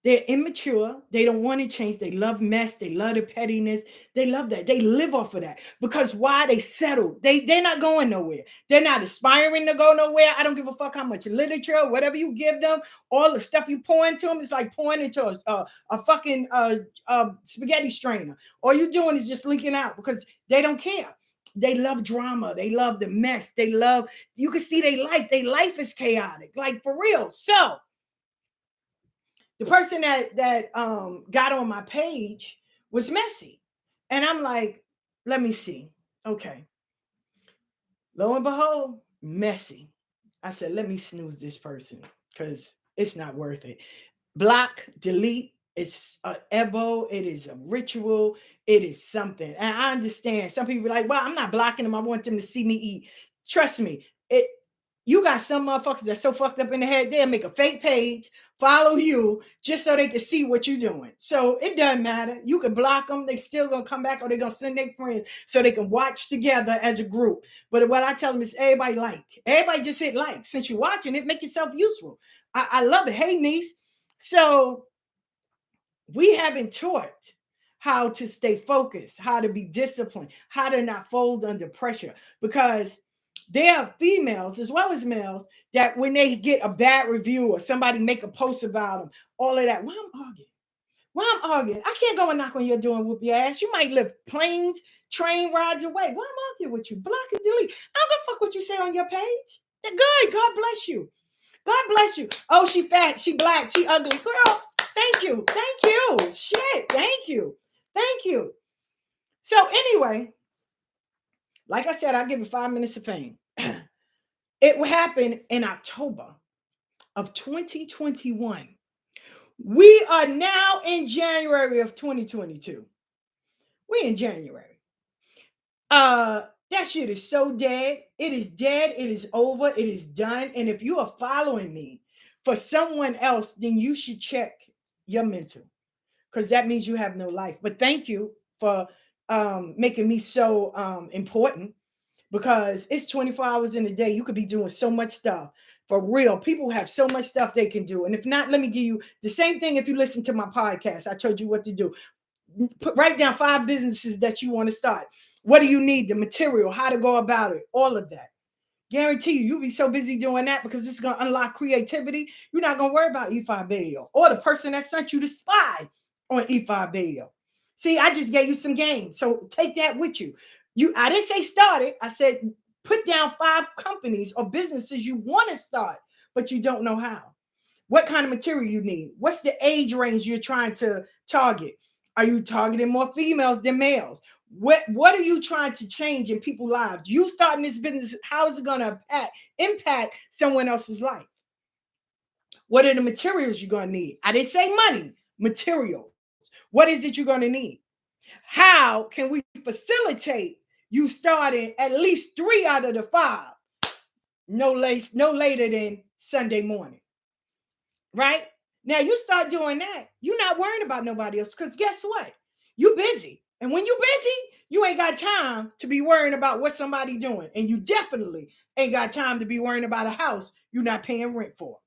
[SPEAKER 1] They're immature. They don't want to change. They love mess. They love the pettiness. They love that. They live off of that. Because why? They settle. They're not going nowhere. They're not aspiring to go nowhere. I don't give a fuck how much literature, whatever you give them, all the stuff you pour into them is like pouring into a fucking spaghetti strainer. All you're doing is just leaking out because they don't care. They love drama. They love the mess. They love, you can see their life is chaotic. Like for real. So the person that got on my page was messy. And I'm like, let me see. Okay. Lo and behold, messy. I said, let me snooze this person because it's not worth it. Block, delete. It's a ebo. It is a ritual. It is something. And I understand. Some people are like, well, I'm not blocking them. I want them to see me eat. Trust me, you got some motherfuckers that's so fucked up in the head, they'll make a fake page, follow you, just so they can see what you're doing. So it doesn't matter. You can block them. They still gonna come back or they're gonna send their friends so they can watch together as a group. But what I tell them is everybody like. Everybody just hit like. Since you're watching it, make yourself useful. I love it. Hey, niece. So we haven't taught how to stay focused, how to be disciplined, how to not fold under pressure. Because there are females as well as males that when they get a bad review or somebody make a post about them, all of that, why I'm arguing? Why I'm arguing? I can't go and knock on your door and whoop your ass. You might live planes, train rides away. Why I'm arguing with you? Block and delete. I don't give a fuck what you say on your page. They're good. God bless you. God bless you. Oh, she fat, she black, she ugly. Girl, thank you. Thank you. Shit. Thank you. Thank you. So anyway, like I said, I'll give you 5 minutes of fame. It will happen in October of 2021. We are now in January of 2022. We're in January. That shit is so dead. It is dead. It is over. It is done. And if you are following me for someone else, then you should check your mental because that means you have no life. But thank you for making me so important because it's 24 hours in a day. You could be doing so much stuff. For real, people have so much stuff they can do. And if not, let me give you the same thing. If you listen to my podcast, I told you what to do. Write down 5 businesses that you want to start. What do you need? The material, how to go about it, all of that. Guarantee you, you'll be so busy doing that because it's going to unlock creativity. You're not going to worry about Ifa Bayo or the person that sent you to spy on Ifa Bayo. See, I just gave you some game. So take that with you. I didn't say start it. I said put down 5 companies or businesses you want to start, but you don't know how. What kind of material you need? What's the age range you're trying to target? Are you targeting more females than males? What are you trying to change in people's lives? You starting this business, how is it going to impact someone else's life? What are the materials you're going to need? I didn't say money, materials. What is it you're going to need? How can we facilitate you starting at least 3 out of the 5? No later than Sunday morning. Right? Now you start doing that. You're not worrying about nobody else because guess what? You busy. And when you busy, you ain't got time to be worrying about what somebody doing. And you definitely ain't got time to be worrying about a house you're not paying rent for.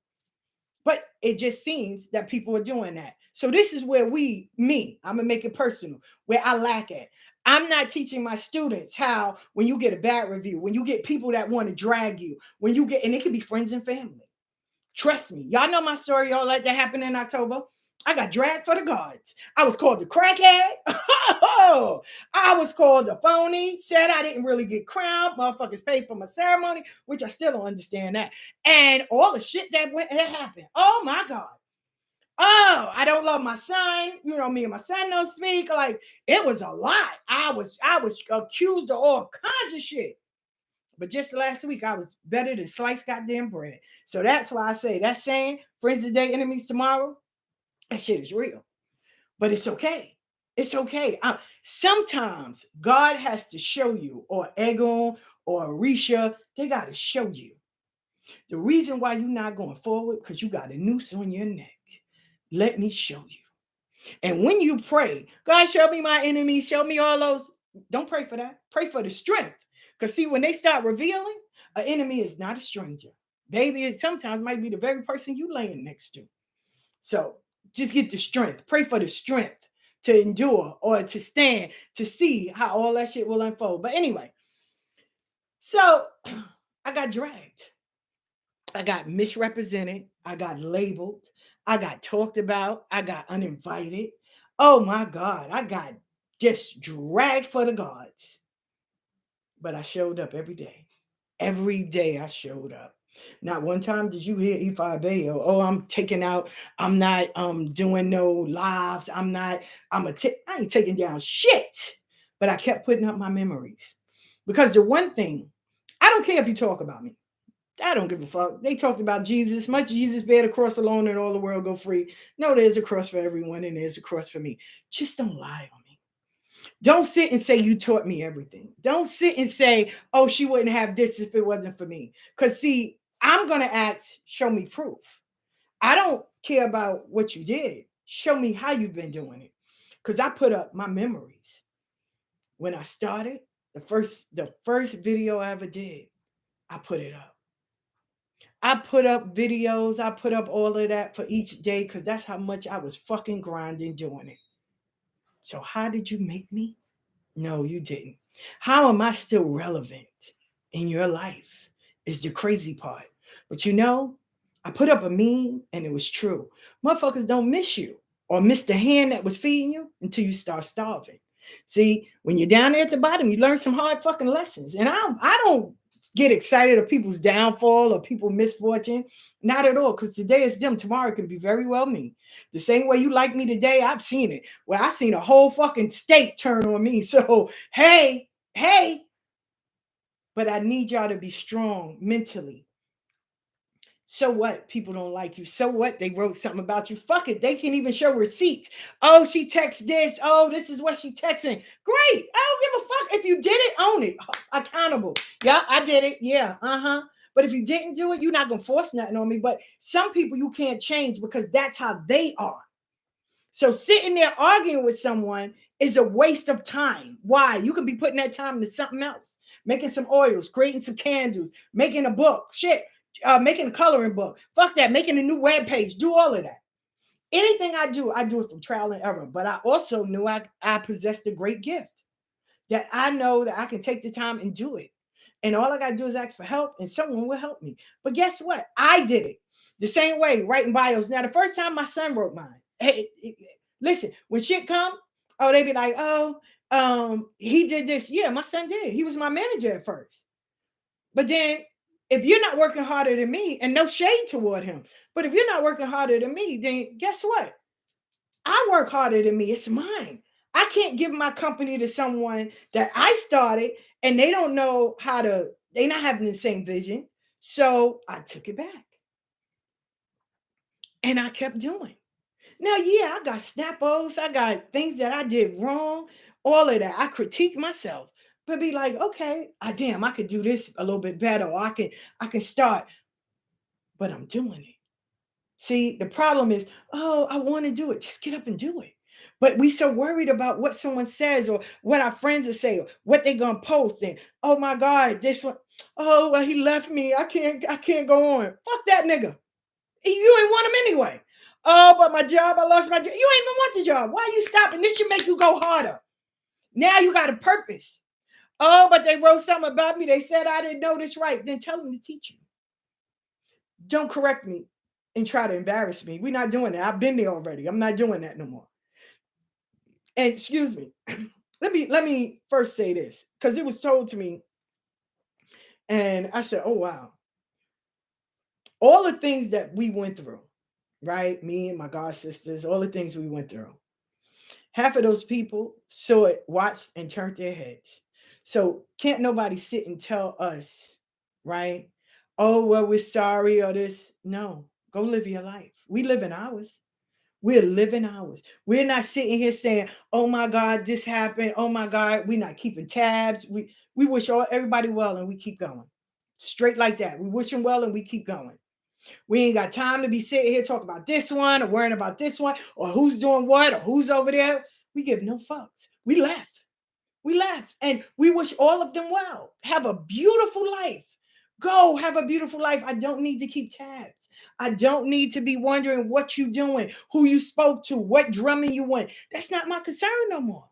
[SPEAKER 1] But it just seems that people are doing that. So this is where I'm going to make it personal, where I lack at. I'm not teaching my students how, when you get a bad review, when you get people that want to drag you, and it can be friends and family. Trust me. Y'all know my story. All that happened in October. I got dragged for the guards. I was called the crackhead. I was called a phony. Said I didn't really get crowned. Motherfuckers paid for my ceremony, which I still don't understand that. And all the shit that happened. Oh my God. Oh, I don't love my son. You know, me and my son don't speak. Like, it was a lot. I was accused of all kinds of shit. But just last week, I was better than sliced goddamn bread. So that's why I say that saying, friends today, enemies tomorrow, that shit is real. But it's okay. It's okay. Sometimes God has to show you, or Egon or Arisha, they got to show you. The reason why you're not going forward, because you got a noose on your neck. Let me show you. And when you pray, God, show me my enemies, show me all those. Don't pray for that. Pray for the strength. Because see, when they start revealing, an enemy is not a stranger. Baby, it sometimes might be the very person you laying next to. So just get the strength. Pray for the strength to endure or to stand to see how all that shit will unfold. But anyway, so I got dragged. I got misrepresented. I got labeled. I got talked about. I got uninvited. Oh my God. I got just dragged for the gods. But I showed up every day. Every day I showed up. Not one time did you hear E5A or, oh, I'm taking out, I'm not doing no lives. I ain't taking down shit. But I kept putting up my memories. Because the one thing, I don't care if you talk about me. I don't give a fuck. They talked about Jesus. Much Jesus bear the cross alone and all the world go free. No, there's a cross for everyone and there's a cross for me. Just don't lie on me. Don't sit and say you taught me everything. Don't sit and say, oh, she wouldn't have this if it wasn't for me. Because see, I'm going to ask, show me proof. I don't care about what you did. Show me how you've been doing it. Because I put up my memories. When I started, the first video I ever did, I put it up. I put up videos. I put up all of that for each day because that's how much I was fucking grinding doing it. So how did you make me? No, you didn't. How am I still relevant in your life is the crazy part. But you know, I put up a meme and it was true. Motherfuckers don't miss you or miss the hand that was feeding you until you start starving. See, when you're down there at the bottom, you learn some hard fucking lessons. And I don't get excited of people's downfall or people's misfortune. Not at all, because today is them. Tomorrow it can be very well me. The same way you like me today, I've seen it. Well, I seen a whole fucking state turn on me. So, hey, but I need y'all to be strong mentally. So what? People don't like you. So what? They wrote something about you. Fuck it. They can even show receipts. Oh, she texted this. Oh, this is what she texting. Great. I don't give a fuck. If you did it, own it. Accountable. Yeah, I did it. Yeah. But if you didn't do it, you're not gonna force nothing on me. But some people you can't change because that's how they are. So sitting there arguing with someone is a waste of time. Why? You could be putting that time into something else, making some oils, creating some candles, making a book, shit, making a coloring book. Fuck that, making a new web page. Do all of that. Anything I do it from trial and error. But I also knew I possessed a great gift that I know that I can take the time and do it. And all I got to do is ask for help and someone will help me. But guess what? I did it the same way, writing bios. Now, the first time my son wrote mine, hey, listen, when shit come, oh, they be like, oh, he did this. Yeah, my son did. He was my manager at first. But then if you're not working harder than me, and no shade toward him, but if you're not working harder than me, then guess what? I work harder than me. It's mine. I can't give my company to someone that I started and they don't know how to, they're not having the same vision. So I took it back and I kept doing. Now, yeah, I got snap-os, I got things that I did wrong, all of that. I critique myself, but be like, okay, I could do this a little bit better, or I can start, but I'm doing it. See, the problem is, oh, I want to do it. Just get up and do it. But we so worried about what someone says or what our friends will say or what they're gonna post. And oh my God, this one, oh well, he left me. I can't go on. Fuck that nigga. You ain't want him anyway. Oh, but my job, I lost my job. You ain't even want the job. Why are you stopping? This should make you go harder. Now you got a purpose. Oh, but they wrote something about me. They said I didn't know this right. Then tell them to teach you. Don't correct me and try to embarrass me. We're not doing that. I've been there already. I'm not doing that no more. And excuse me. Let me first say this because it was told to me. And I said, oh wow. All the things that we went through, right? Me and my god sisters, all the things we went through. Half of those people saw it, watched, and turned their heads. So can't nobody sit and tell us, right? Oh, well, we're sorry or this. No, go live your life. We live in ours. We're living ours. We're not sitting here saying, "Oh my God, this happened." Oh my God, we're not keeping tabs. We wish everybody well and we keep going. Straight like that. We wish them well and we keep going. We ain't got time to be sitting here talking about this one or worrying about this one or who's doing what or who's over there. We give no fucks. We left. We left and we wish all of them well. Have a beautiful life. Go have a beautiful life. I don't need to keep tabs. I don't need to be wondering what you doing, who you spoke to, what drumming you went. That's not my concern no more.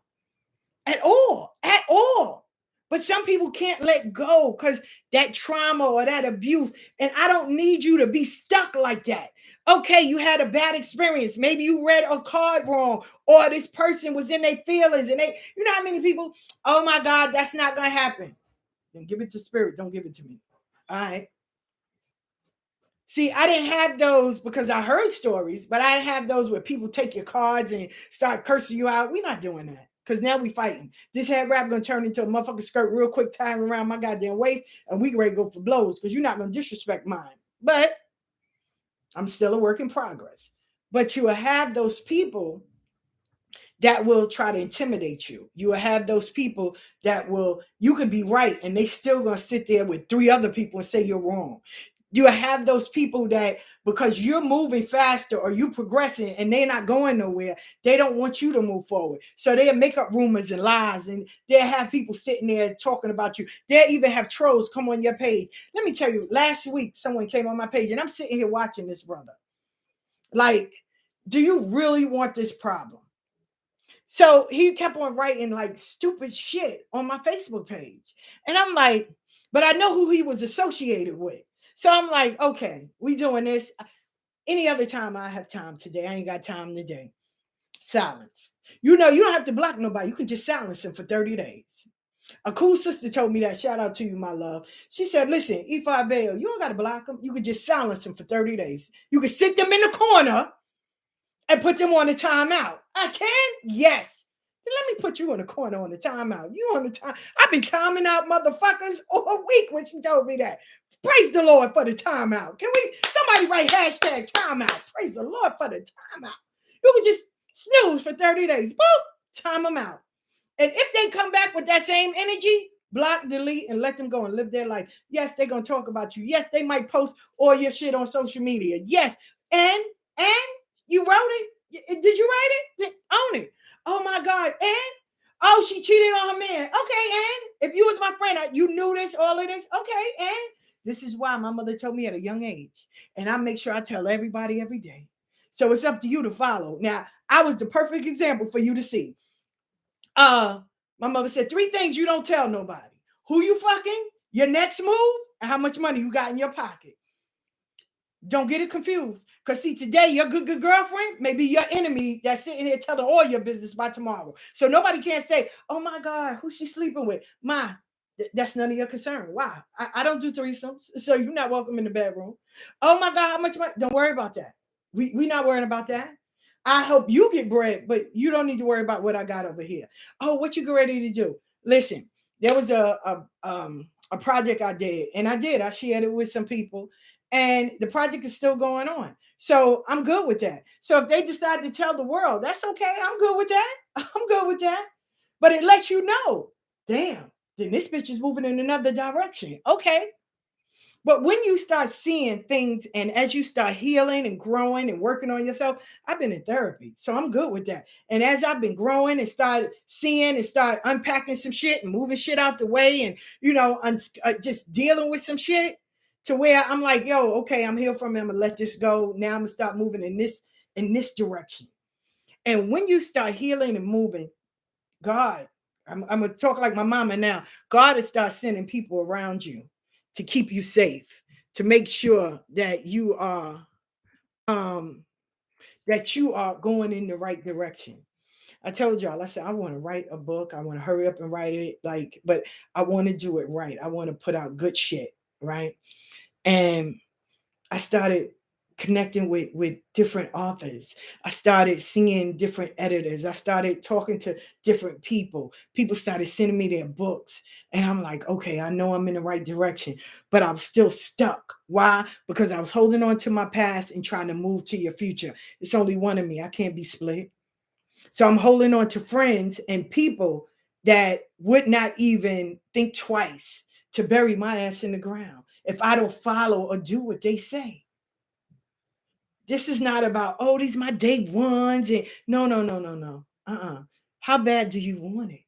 [SPEAKER 1] At all. At all. But some people can't let go because that trauma or that abuse. And I don't need you to be stuck like that. Okay, you had a bad experience. Maybe you read a card wrong, or this person was in their feelings, and you know how many people, oh my God, that's not gonna happen. Then give it to spirit. Don't give it to me. All right. See, I didn't have those because I heard stories, but I didn't have those where people take your cards and start cursing you out. We're not doing that because now we fighting. This head wrap gonna turn into a motherfucking skirt real quick, tying around my goddamn waist, and we ready to go for blows because you're not gonna disrespect mine. But I'm still a work in progress. But you will have those people that will try to intimidate you. You will have those people that will, you could be right and they still gonna sit there with 3 other people and say you're wrong. You have those people that because you're moving faster or you progressing and they're not going nowhere, they don't want you to move forward. So they'll make up rumors and lies, and they'll have people sitting there talking about you. They'll even have trolls come on your page. Let me tell you, last week someone came on my page and I'm sitting here watching this brother. Like, do you really want this problem? So he kept on writing like stupid shit on my Facebook page. And I'm like, but I know who he was associated with. So I'm like, okay, we doing this. Any other time I have time today. I ain't got time today. Silence. You know, you don't have to block nobody. You can just silence them for 30 days. A cool sister told me that. Shout out to you, my love. She said, listen, E5 Bail, you don't got to block them. You could just silence them for 30 days. You could sit them in the corner and put them on the timeout. I can? Yes. Then let me put you in the corner on the timeout. You on the time. I've been timing out motherfuckers all week when she told me that. Praise the Lord for the timeout. Can we, somebody write hashtag timeout. Praise the Lord for the timeout. You can just snooze for 30 days. Boop, time them out. And if they come back with that same energy, block, delete, and let them go and live their life. Yes, they're going to talk about you. Yes, they might post all your shit on social media. Yes. And you wrote it? Did you write it? Own it. Oh my God. And oh, she cheated on her man. Okay, and if you was my friend, you knew this, all of this. Okay, and this is why my mother told me at a young age. And I make sure I tell everybody every day. So it's up to you to follow. Now, I was the perfect example for you to see. My mother said 3 things you don't tell nobody: who you fucking, your next move, and how much money you got in your pocket. Don't get it confused. Because see, today your good girlfriend may be your enemy that's sitting here telling all your business by tomorrow. So nobody can't say, oh my God, who's she sleeping with? That's none of your concern. Why? I don't do threesomes, so you're not welcome in the bedroom. Oh my God, how much money? Don't worry about that. We not worrying about that. I hope you get bread, but you don't need to worry about what I got over here. Oh, what you get ready to do? Listen, there was a project I did, and I shared it with some people, and the project is still going on. So I'm good with that. So if they decide to tell the world, that's okay. I'm good with that. I'm good with that. But it lets you know, damn, then this bitch is moving in another direction. Okay. But when you start seeing things and as you start healing and growing and working on yourself, I've been in therapy, so I'm good with that. And as I've been growing and started seeing and start unpacking some shit and moving shit out the way and, just dealing with some shit to where I'm like, yo, okay, I'm healed from it. I'm going to let this go. Now I'm going to start moving in this direction. And when you start healing and moving, God, I'm going to talk like my mama now. God will start sending people around you to keep you safe, to make sure that you are going in the right direction. I told y'all, I said I want to write a book. I want to hurry up and write it, but I want to do it right. I want to put out good shit, right? And I started connecting with different authors. I started seeing different editors. I started talking to different people. People started sending me their books. And I'm like, okay, I know I'm in the right direction, but I'm still stuck. Why? Because I was holding on to my past and trying to move to your future. It's only one of me. I can't be split. So I'm holding on to friends and people that would not even think twice to bury my ass in the ground if I don't follow or do what they say. This is not about, oh, these my day ones. And no. How bad do you want it?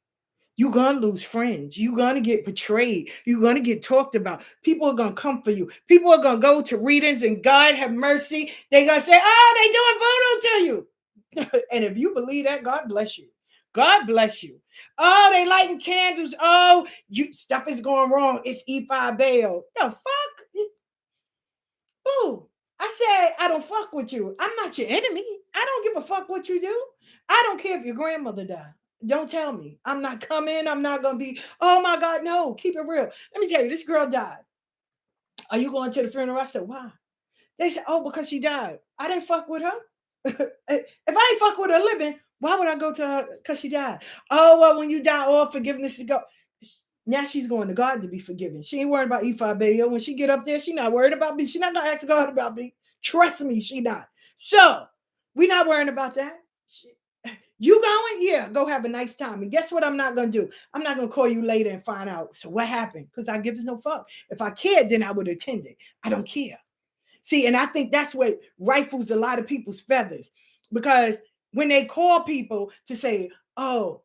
[SPEAKER 1] You're going to lose friends. You're going to get betrayed. You're going to get talked about. People are going to come for you. People are going to go to readings and God have mercy. They're going to say, oh, they doing voodoo to you. And if you believe that, God bless you. God bless you. Oh, they lighting candles. Oh, stuff is going wrong. It's Ifa Baal. The fuck? Ooh, I said, I don't fuck with you. I'm not your enemy. I don't give a fuck what you do. I don't care if your grandmother died. Don't tell me. I'm not coming. I'm not going to be, oh my God, no, keep it real. Let me tell you, this girl died. Are you going to the funeral? I said, why? They said, oh, because she died. I didn't fuck with her. If I ain't fuck with her living, why would I go to her because she died? Oh, well, when you die, all forgiveness is go. Now she's going to God to be forgiven. She ain't worried about Ifa Bayo. When she get up there, she not worried about me. She not gonna ask God about me. Trust me, she not. So we not worrying about that. You going? Yeah, go have a nice time. And guess what I'm not gonna do? I'm not gonna call you later and find out. So what happened? Because I give us no fuck. If I cared, then I would attend it. I don't care. See, and I think that's what rifles a lot of people's feathers. Because when they call people to say, oh,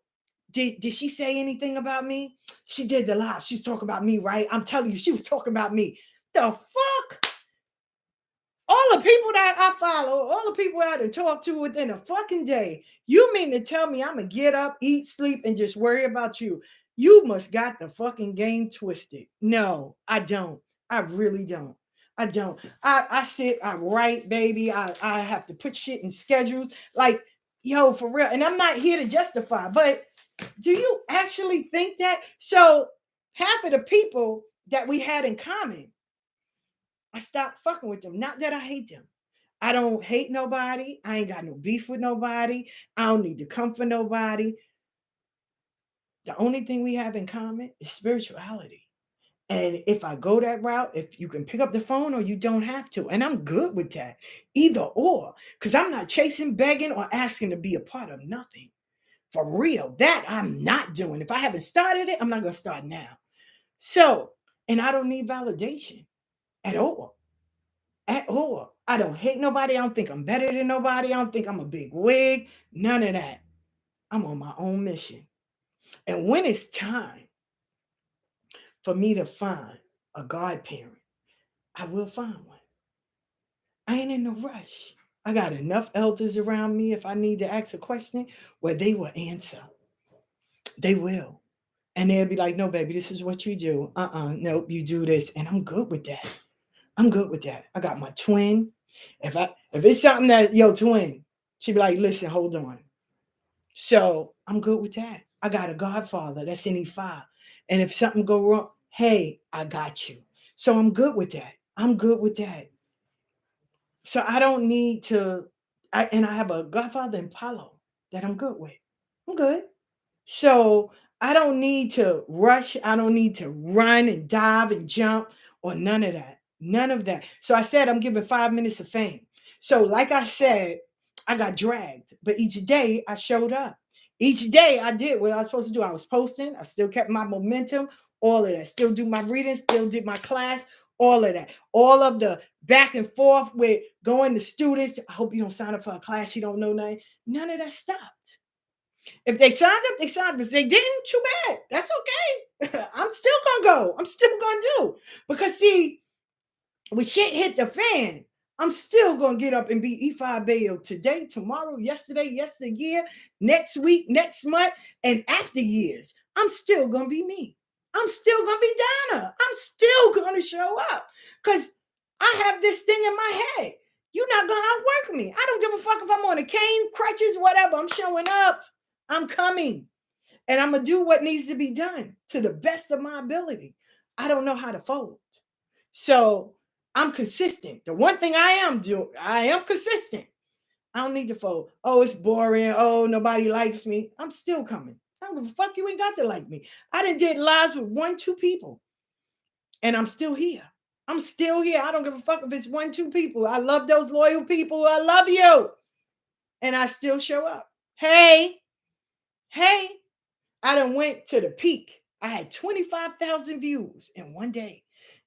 [SPEAKER 1] did she say anything about me? She did the live. She's talking about me, right? I'm telling you, she was talking about me. The fuck? All the people that I follow, all the people I had to talk to within a fucking day. You mean to tell me I'm gonna get up, eat, sleep, and just worry about you? You must got the fucking game twisted. No, I don't. I really don't. I don't. I sit, I write, baby. I have to put shit in schedules. Like, yo, for real. And I'm not here to justify, but do you actually think that? So half of the people that we had in common, I stopped fucking with them. Not that I hate them. I don't hate nobody. I ain't got no beef with nobody. I don't need to come for nobody. The only thing we have in common is spirituality. And if I go that route, if you can pick up the phone or you don't have to, and I'm good with that, either or, because I'm not chasing, begging, or asking to be a part of nothing. For real, that I'm not doing. If I haven't started it, I'm not going to start now. So, and I don't need validation at all. At all. I don't hate nobody. I don't think I'm better than nobody. I don't think I'm a big wig. None of that. I'm on my own mission. And when it's time for me to find a godparent, I will find one. I ain't in no rush. I got enough elders around me. If I need to ask a question, well, they will answer. They will. And they'll be like, no, baby, this is what you do. Nope, you do this. And I'm good with that. I'm good with that. I got my twin. If it's something that, yo, twin, she'd be like, listen, hold on. So I'm good with that. I got a godfather that's in E5. And if something go wrong, hey, I got you. So I'm good with that. I'm good with that. So I don't need to, and I have a godfather in Palo that I'm good with. I'm good. So I don't need to rush. I don't need to run and dive and jump or none of that. None of that. So I said I'm giving 5 minutes of fame. So like I said, I got dragged, but each day I showed up. Each day I did what I was supposed to do. I was posting. I still kept my momentum. All of that. Still do my reading. Still did my class. All of that. All of the back and forth with going to students. I hope you don't sign up for a class you don't know nothing. None of that stopped. If they signed up, they signed up. If they didn't, too bad. That's okay. I'm still gonna go. I'm still gonna do. Because see, when shit hit the fan, I'm still gonna get up and be Ifa Bayo today, tomorrow, yesterday, yesteryear, next week, next month, and after years. I'm still gonna be me. I'm still gonna be Donna. I'm still gonna show up. Because I have this thing in my head. You're not gonna outwork me. I don't give a fuck if I'm on a cane, crutches, whatever. I'm showing up. I'm coming. And I'm going to do what needs to be done to the best of my ability. I don't know how to fold. So I'm consistent. The one thing I am consistent. I don't need to fold. Oh, it's boring. Oh, nobody likes me. I'm still coming. I don't give a fuck. You ain't got to like me. I did lives with 1-2 people. And I'm still here. I'm still here. I don't give a fuck if it's 1-2 people. I love those loyal people. I love you. And I still show up. Hey, I done went to the peak. I had 25,000 views in one day.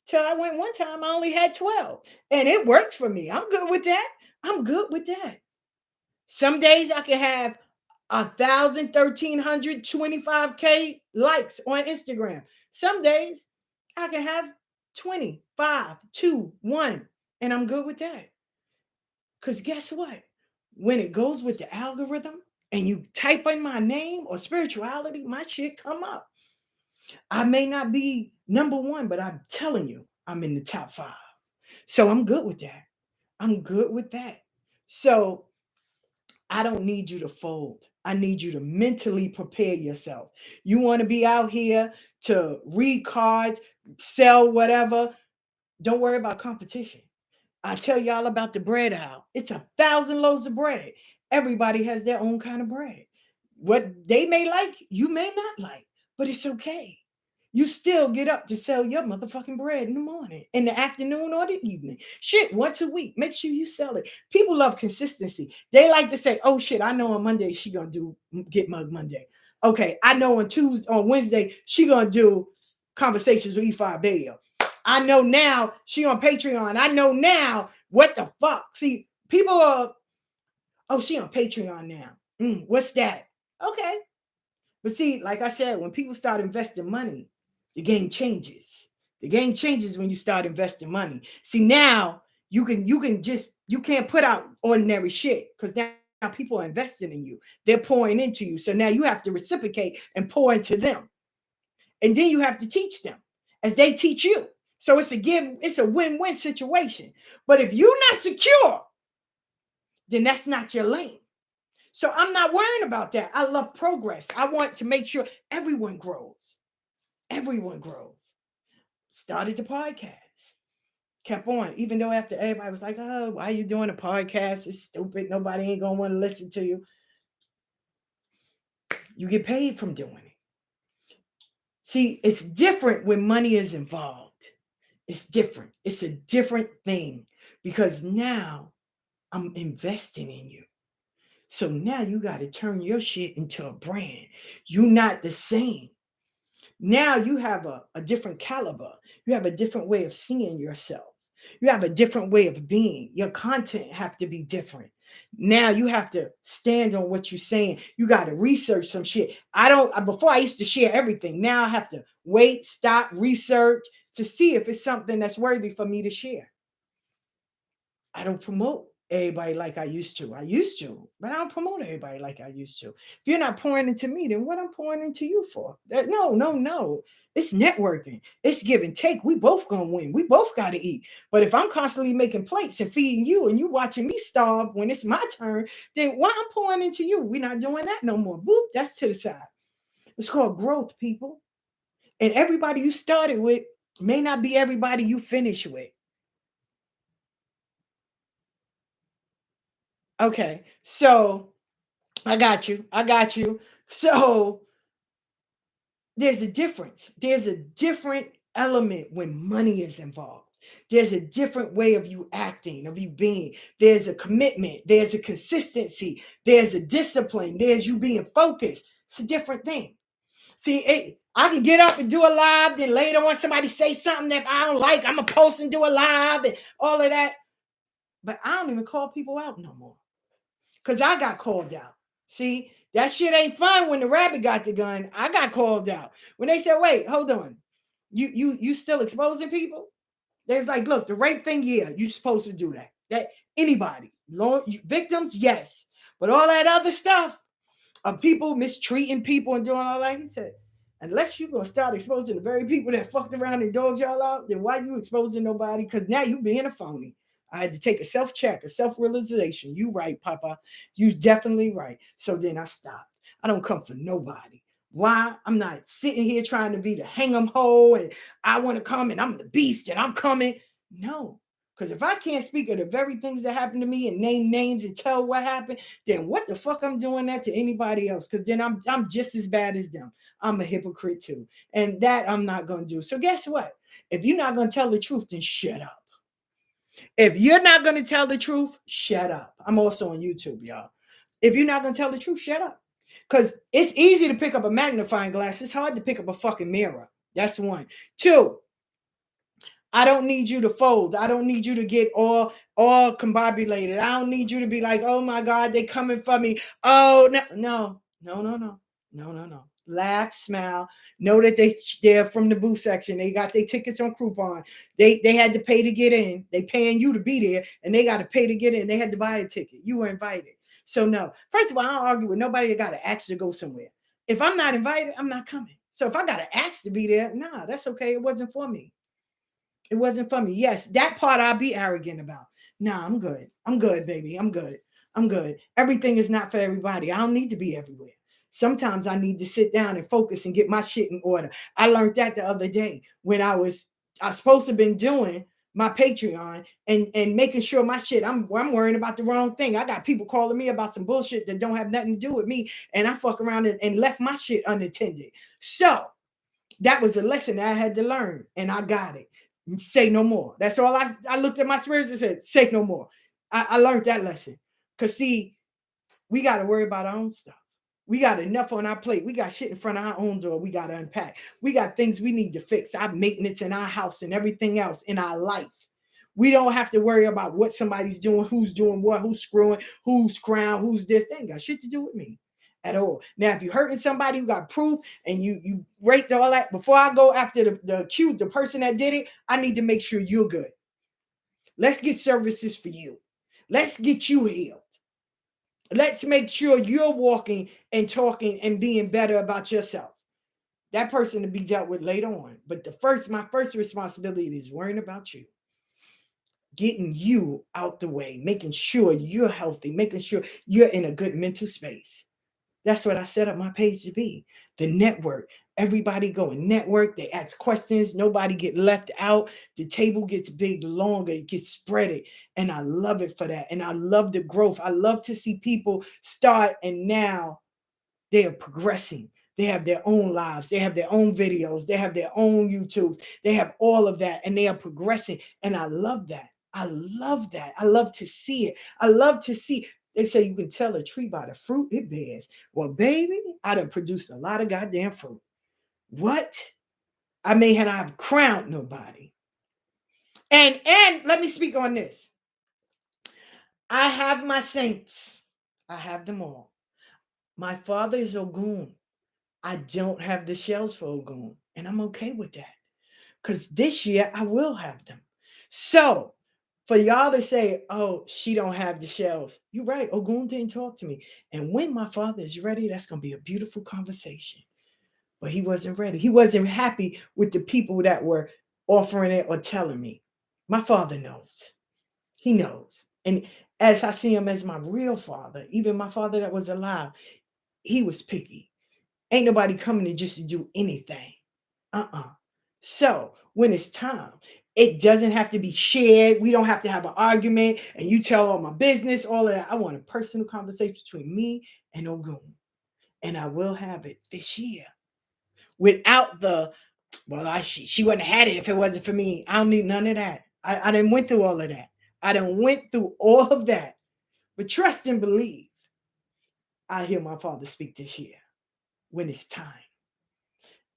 [SPEAKER 1] Till I went one time, I only had 12. And it worked for me. I'm good with that. I'm good with that. Some days I can have 1,000, 1,300, 25K likes on Instagram. Some days I can have 25, 2, 1, and I'm good with that. Because guess what? When it goes with the algorithm and you type in my name or spirituality, my shit come up. I may not be number one, but I'm telling you, I'm in the top 5. So I'm good with that. I'm good with that. So I don't need you to fold. I need you to mentally prepare yourself. You want to be out here to read cards, sell whatever. Don't worry about competition. I tell y'all about the bread aisle. It's 1,000 loaves of bread. Everybody has their own kind of bread. What they may like, you may not like, but it's okay. You still get up to sell your motherfucking bread in the morning, in the afternoon, or the evening. Shit, once a week. Make sure you sell it. People love consistency. They like to say, "Oh shit, I know on Monday she gonna do Get Mug Monday." Okay, I know on Wednesday she gonna do Conversations with E5 Bale. I know now she on Patreon. I know now what the fuck. See, people are, oh, she on Patreon now. What's that? Okay. But see, like I said, when people start investing money, the game changes. The game changes when you start investing money. See, now you can't put out ordinary shit because now people are investing in you. They're pouring into you. So now you have to reciprocate and pour into them. And then you have to teach them as they teach you. So it's a win-win situation. But if you're not secure, then that's not your lane. So I'm not worrying about that. I love progress. I want to make sure everyone grows. Everyone grows. Started the podcast. Kept on. Even though after everybody was like, "Oh, why are you doing a podcast? It's stupid. Nobody ain't going to want to listen to you." You get paid from doing it. See, it's different when money is involved. It's different. It's a different thing because now I'm investing in you. So now you got to turn your shit into a brand. You're not the same. Now you have a different caliber. You have a different way of seeing yourself. You have a different way of being. Your content have to be different. Now you have to stand on what you're saying. You got to research some shit. Before I used to share everything. Now I have to wait, stop, research to see if it's something that's worthy for me to share. I don't promote everybody like I used to. But I don't promote everybody like I used to. If you're not pouring into me, then what I'm pouring into you for? No. It's networking. It's give and take. We both gonna win. We both gotta eat. But if I'm constantly making plates and feeding you and you watching me starve when it's my turn, then why I'm pouring into you? We're not doing that no more. Boop, that's to the side. It's called growth, people. And everybody you started with may not be everybody you finish with. Okay, so I got you. So there's a difference. There's a different element when money is involved. There's a different way of you acting, of you being. There's a commitment. There's a consistency. There's a discipline. There's you being focused. It's a different thing. See, I can get up and do a live, then later on somebody say something that I don't like. I'm going to post and do a live and all of that. But I don't even call people out no more. Because I got called out. See, that shit ain't fun when the rabbit got the gun. I got called out. When they said, wait, hold on. You still exposing people? There's like, look, the rape thing, yeah, you're supposed to do that. That anybody. Victims, yes. But all that other stuff of people mistreating people and doing all that, he said, unless you're going to start exposing the very people that fucked around and dogged y'all out, then why you exposing nobody? Because now you being a phony. I had to take a self-check, a self-realization. You right, Papa. You definitely right. So then I stopped. I don't come for nobody. Why? I'm not sitting here trying to be the hang 'em ho and I want to come and I'm the beast and I'm coming. No. Because if I can't speak of the very things that happened to me and name names and tell what happened, then what the fuck I'm doing that to anybody else? Because then I'm just as bad as them. I'm a hypocrite too. And that I'm not going to do. So guess what? If you're not going to tell the truth, then shut up. If you're not going to tell the truth, shut up. I'm also on YouTube, y'all. If you're not going to tell the truth, shut up. Because it's easy to pick up a magnifying glass. It's hard to pick up a fucking mirror. That's one. Two, I don't need you to fold. I don't need you to get all combobulated. I don't need you to be like, oh my God, they coming for me. Oh, no. No. Laugh, smile. Know that they're from the boo section. They got their tickets on Groupon. They had to pay to get in. They paying you to be there, and they got to pay to get in. They had to buy a ticket. You were invited. So no. First of all, I don't argue with nobody that got to ask to go somewhere. If I'm not invited, I'm not coming. So if I got to ask to be there, nah, that's okay. It wasn't for me. It wasn't for me. Yes, that part I'll be arrogant about. Nah, I'm good. I'm good, baby. I'm good. I'm good. Everything is not for everybody. I don't need to be everywhere. Sometimes I need to sit down and focus and get my shit in order. I learned that the other day when I was supposed to have been doing my Patreon and making sure my shit. I'm worrying about the wrong thing. I got people calling me about some bullshit that don't have nothing to do with me, and I fuck around and left my shit unattended. So that was a lesson that I had to learn, and I got it. Say no more. That's all. I looked at my spirits and said, say no more. I learned that lesson. Because see, we got to worry about our own stuff. We got enough on our plate. We got shit in front of our own door. We got to unpack. We got things we need to fix. Our maintenance in our house and everything else in our life. We don't have to worry about what somebody's doing, who's doing what, who's screwing, who's crown, who's this. They ain't got shit to do with me at all. Now, if you're hurting somebody, you got proof, and you rate all that. Before I go after the person that did it, I need to make sure you're good. Let's get services for you. Let's get you healed. Let's make sure you're walking and talking and being better about yourself. That person to be dealt with later on. But my first responsibility is worrying about you. Getting you out the way, making sure you're healthy, making sure you're in a good mental space. That's what I set up my page to be. The network. Everybody go and network. They ask questions. Nobody get left out. The table gets big longer. It gets spreaded. And I love it for that. And I love the growth. I love to see people start and now they are progressing. They have their own lives. They have their own videos. They have their own YouTubes. They have all of that and they are progressing. And I love that. I love that. I love to see it. I love to see. They say you can tell a tree by the fruit it bears. Well, baby, I done produced a lot of goddamn fruit. What? I may not have crowned nobody. And let me speak on this. I have my saints. I have them all. My father is Ogun. I don't have the shells for Ogun. And I'm okay with that. Because this year I will have them. So for y'all to say, oh, she don't have the shells. You're right. Ogun didn't talk to me. And when my father is ready, that's going to be a beautiful conversation. But he wasn't ready. He wasn't happy with the people that were offering it or telling me. My father knows. He knows. And as I see him as my real father, even my father that was alive, he was picky. Ain't nobody coming to just do anything. So when it's time, it doesn't have to be shared. We don't have to have an argument and you tell all my business, all of that. I want a personal conversation between me and Ogun. And I will have it this year. Without the, well, she wouldn't have had it if it wasn't for me. I don't need none of that. I done went through all of that. I done went through all of that. But trust and believe. I hear my father speak this year when it's time.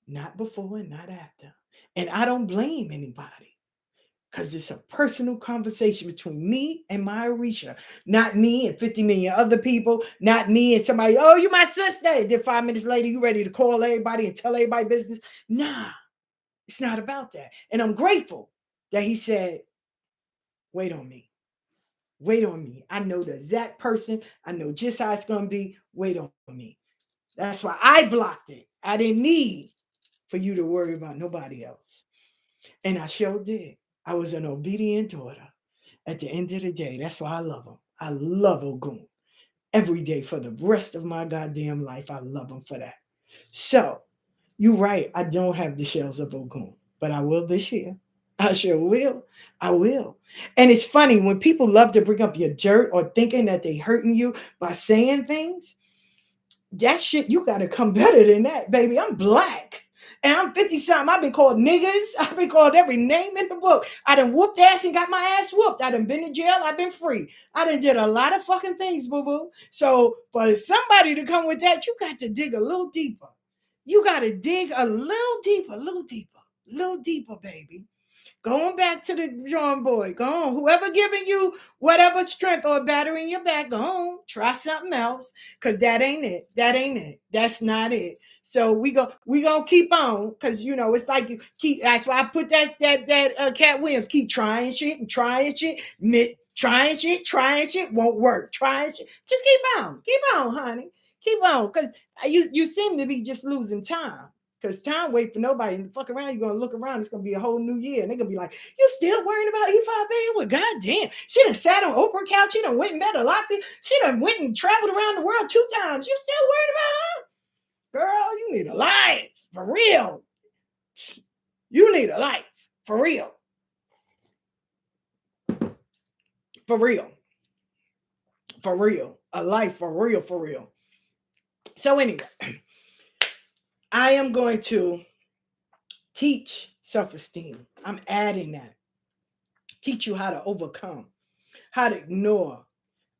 [SPEAKER 1] Not before and not after. And I don't blame anybody because it's a personal conversation between me and my Orisha. Not me and 50 million other people. Not me and somebody, oh, you my sister. And then 5 minutes later, you ready to call everybody and tell everybody business. Nah, it's not about that. And I'm grateful that he said, wait on me. Wait on me. I know the exact person. I know just how it's going to be. Wait on me. That's why I blocked it. I didn't need for you to worry about nobody else. And I sure did. I was an obedient daughter. At the end of the day, that's why I love him. I love Ogun. Every day for the rest of my goddamn life, I love him for that. So, you're right. I don't have the shells of Ogun, but I will this year. I sure will. I will. And it's funny when people love to bring up your dirt or thinking that they hurting you by saying things. That shit, you got to come better than that, baby. I'm black. And I'm 50-something. I've been called niggas. I've been called every name in the book. I done whooped ass and got my ass whooped. I done been in jail. I've been free. I done did a lot of fucking things, boo-boo. So for somebody to come with that, you got to dig a little deeper. You got to dig a little deeper, baby. Going back to the drawing board. Go on. Whoever giving you whatever strength or battery in your back, go on. Try something else. Cause that ain't it. That ain't it. That's not it. So we gonna keep on. Cause it's like you keep that's why I put that Cat Williams. Keep trying shit and trying shit. Trying shit won't work. Trying shit. Just keep on, honey. Keep on. Cause you seem to be just losing time. Because time wait for nobody. And fuck around, you're gonna look around. It's gonna be a whole new year, and they're gonna be like, "You still worrying about E5 baby? Well, goddamn, she done sat on Oprah couch. She done went and met a lot. She done went and traveled around the world 2 times. You still worried about her, girl? You need a life for real. You need a life for real, for real, for real. A life for real, for real." So anyway, I am going to teach self-esteem. I'm adding that. Teach you how to overcome, how to ignore,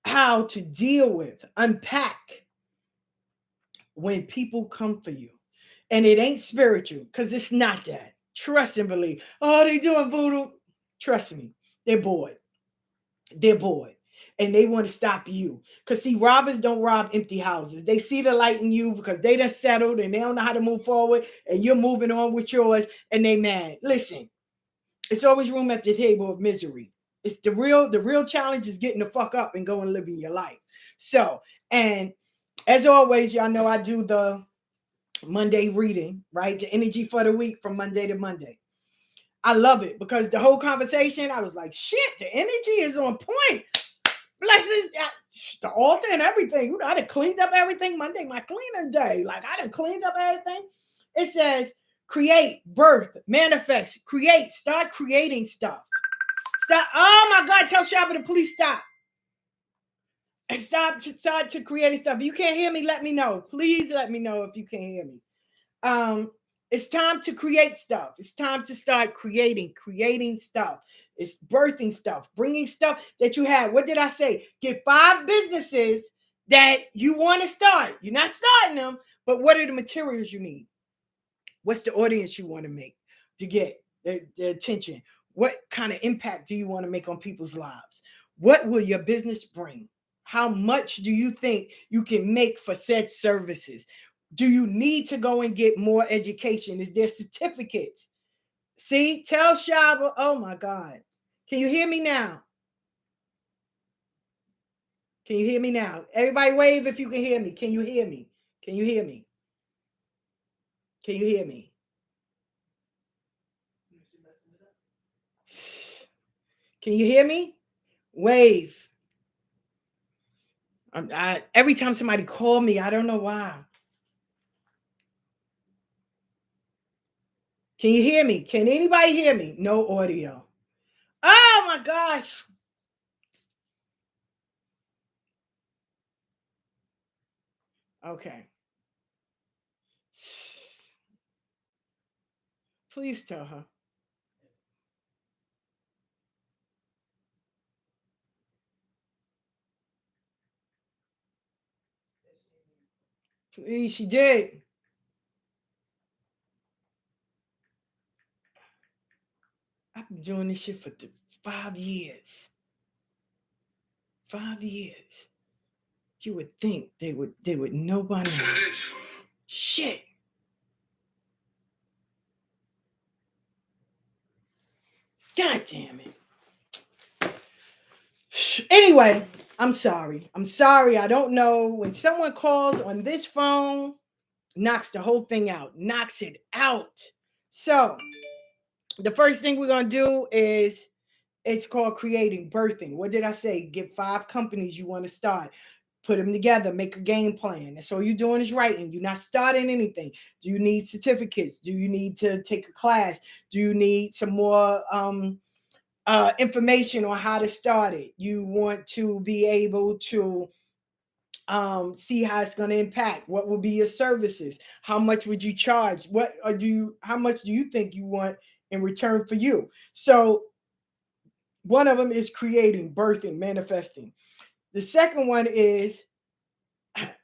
[SPEAKER 1] how to deal with, unpack when people come for you. And it ain't spiritual, because it's not that. Trust and believe. Oh, they doing voodoo. Trust me, they're bored. They're bored. And they want to stop you. Because see, robbers don't rob empty houses. They see the light in you because they done settled and they don't know how to move forward. And you're moving on with yours and they mad. Listen, it's always room at the table of misery. It's the real challenge is getting the fuck up and going living your life. So, and as always, y'all know I do the Monday reading, right? The energy for the week from Monday to Monday. I love it because the whole conversation, I was like, shit, the energy is on point. Blessings, the altar and everything. I done cleaned up everything Monday, my cleaning day. Like I done cleaned up everything. It says create, birth, manifest, create, start creating stuff. Stop. Oh my God, tell Shabba to please stop. And start to creating stuff. If you can't hear me, let me know. Please let me know if you can't hear me. It's time to create stuff. It's time to start creating stuff. It's birthing stuff, bringing stuff that you have. What did I say? Get 5 businesses that you want to start. You're not starting them, but what are the materials you need? What's the audience you want to make to get the attention? What kind of impact do you want to make on people's lives? What will your business bring? How much do you think you can make for said services? Do you need to go and get more education? Is there certificates? See, tell Shaba, oh my God. Can you hear me now? Can you hear me now? Everybody wave if you can hear me. Can you hear me? Can you hear me? Can you hear me? Can you hear me? Wave. Every time somebody call me, I don't know why. Can you hear me? Can anybody hear me? No audio. Oh my gosh. Okay. Please tell her. Please, she did. I've been doing this shit for 5 years. 5 years. You would think they would know by now. Shit. God damn it. Anyway, I'm sorry. I don't know. When someone calls on this phone, knocks the whole thing out. Knocks it out. So the first thing we're going to do is it's called creating, birthing. What did I say? Get 5 companies you want to start. Put them together, make a game plan. And so all you're doing is writing. You're not starting anything. Do you need certificates? Do you need to take a class? Do you need some more information on how to start it? You want to be able to see how it's going to impact. What will be your services? How much would you charge? How much do you think you want in return for you? So one of them is creating, birthing, manifesting. The second one is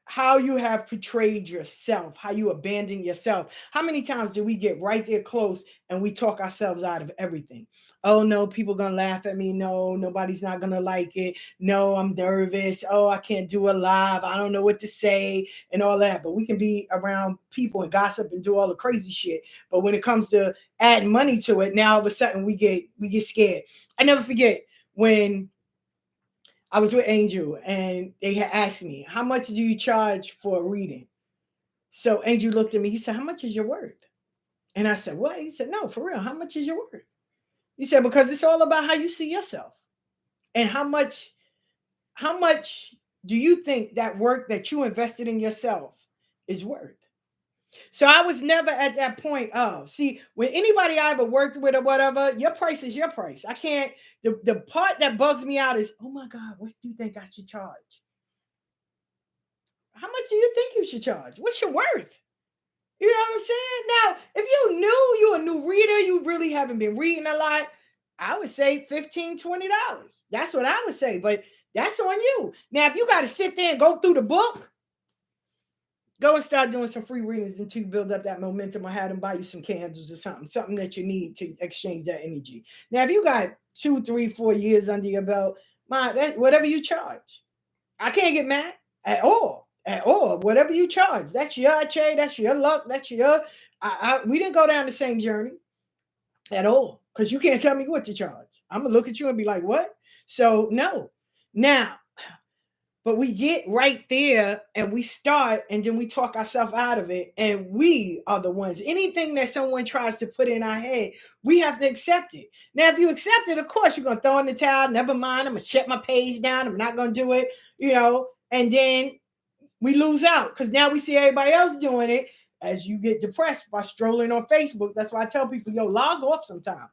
[SPEAKER 1] how you have portrayed yourself, how you abandon yourself. How many times do we get right there close and we talk ourselves out of everything? Oh no, people gonna laugh at me. No, nobody's not gonna like it. No, I'm nervous. Oh, I can't do a live. I don't know what to say and all that. But we can be around people and gossip and do all the crazy shit. But when it comes to adding money to it, now all of a sudden we get scared. I never forget when I was with Angel and they had asked me, how much do you charge for a reading? So Angel looked at me. He said, how much is your worth? And I said, what? He said, no, for real. How much is your worth? He said, because it's all about how you see yourself and how much do you think that work that you invested in yourself is worth? So I was never at that point of, see, when anybody I ever worked with or whatever, your price is your price. I can't, the part that bugs me out is, oh my God, what do you think I should charge? How much do you think you should charge? What's your worth? You know what I'm saying? Now, if you knew you're a new reader, you really haven't been reading a lot, I would say $15, $20. That's what I would say, but that's on you. Now, if you got to sit there and go through the book, go and start doing some free readings until you build up that momentum, or have them buy you some candles or something that you need to exchange that energy. Now, if you got 2, 3, 4 years under your belt, whatever you charge, I can't get mad at all. At all. Whatever you charge, that's your trade, that's your luck, that's your. We didn't go down the same journey at all, because you can't tell me what to charge. I'm gonna look at you and be like, what? So no. Now, but we get right there and we start and then we talk ourselves out of it, and we are the ones. Anything that someone tries to put in our head, we have to accept it. Now, if you accept it, of course, you're going to throw in the towel. Never mind. I'm going to shut my page down. I'm not going to do it, and then we lose out because now we see everybody else doing it. As you get depressed by strolling on Facebook, that's why I tell people, log off sometime.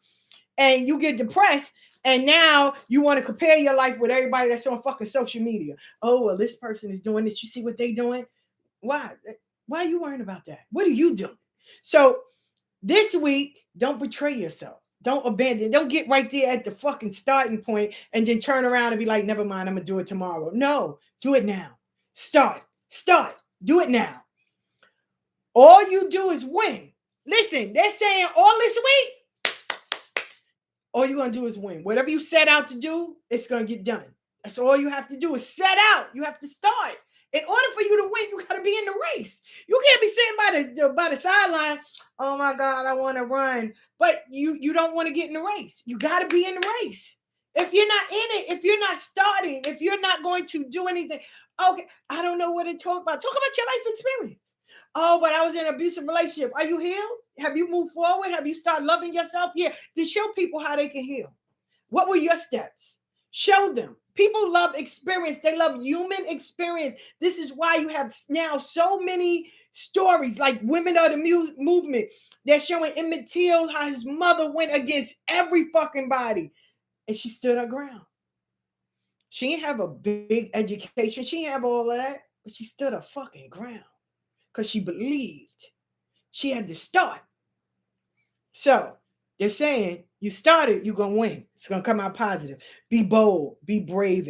[SPEAKER 1] And you get depressed, and now you want to compare your life with everybody that's on fucking social media. Oh, well, this person is doing this. You see what they doing? Why? Why are you worrying about that? What are you doing? So this week, don't betray yourself. Don't abandon. Don't get right there at the fucking starting point and then turn around and be like, never mind, I'm going to do it tomorrow. No, do it now. Start. Do it now. All you do is win. Listen, they're saying all this week, all you're going to do is win. Whatever you set out to do, it's going to get done. That's all you have to do is set out. You have to start. In order for you to win, you got to be in the race. You can't be sitting by the sideline. Oh my God, I want to run. But you don't want to get in the race. You got to be in the race. If you're not in it, if you're not starting, if you're not going to do anything, okay, I don't know what to talk about. Talk about your life experience. Oh, but I was in an abusive relationship. Are you healed? Have you moved forward? Have you started loving yourself? Yeah. To show people how they can heal. What were your steps? Show them. People love experience. They love human experience. This is why you have now so many stories like Women of the Movement. They're showing Emmett Till how his mother went against every fucking body, and she stood her ground. She didn't have a big education. She didn't have all of that, but she stood her fucking ground because she believed. She had to start. So they're saying you started, you're going to win. It's going to come out positive. Be bold, be brave.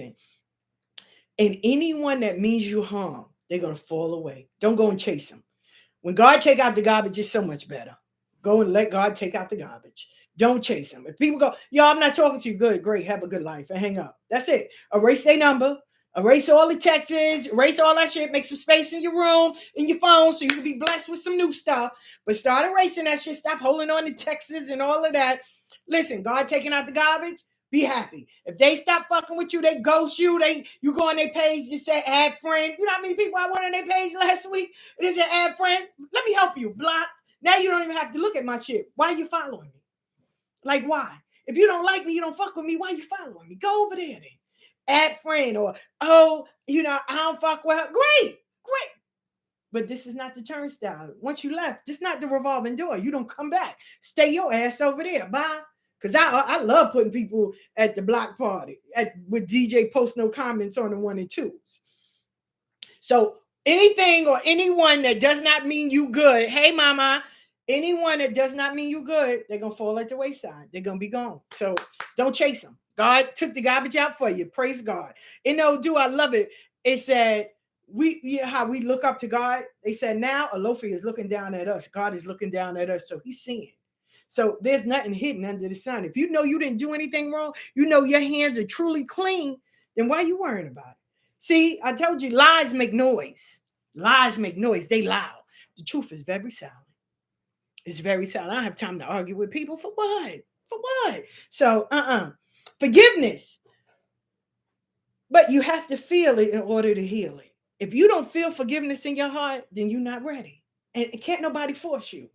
[SPEAKER 1] And anyone that means you harm, they're going to fall away. Don't go and chase them. When God take out the garbage, it's so much better. Go and let God take out the garbage. Don't chase them. If people go, I'm not talking to you, good, great, have a good life, and hang up. That's it. Erase their number. Erase all the texts, erase all that shit, make some space in your room, in your phone, so you can be blessed with some new stuff. But start erasing that shit. Stop holding on to texts and all of that. Listen, God taking out the garbage, be happy. If they stop fucking with you, they ghost you, you go on their page, just say add friend. You know how many people I went on their page last week? It said add friend. Let me help you. Block. Now you don't even have to look at my shit. Why are you following me? Like, why? If you don't like me, you don't fuck with me, why are you following me? Go over there then. Add friend, or I don't fuck with her. Great. But this is not the turnstile. Once you left, this is not the revolving door. You don't come back. Stay your ass over there. Bye. Because I love putting people at the block party with DJ Post No Comments on the 1 and 2s. So anything or anyone that does not mean you good, hey mama, anyone that does not mean you good, they're going to fall at the wayside. They're going to be gone. So don't chase them. God took the garbage out for you. Praise God. In Odu, I love it. It said, how we look up to God. They said now Alofi is looking down at us. God is looking down at us, so he's seeing. So there's nothing hidden under the sun. If you know you didn't do anything wrong, you know your hands are truly clean, then why are you worrying about it? See, I told you lies make noise. Lies make noise. They loud. The truth is very silent. It's very silent. I don't have time to argue with people for what? For what? So, forgiveness. But you have to feel it in order to heal it. If you don't feel forgiveness in your heart, then you're not ready. And can't nobody force you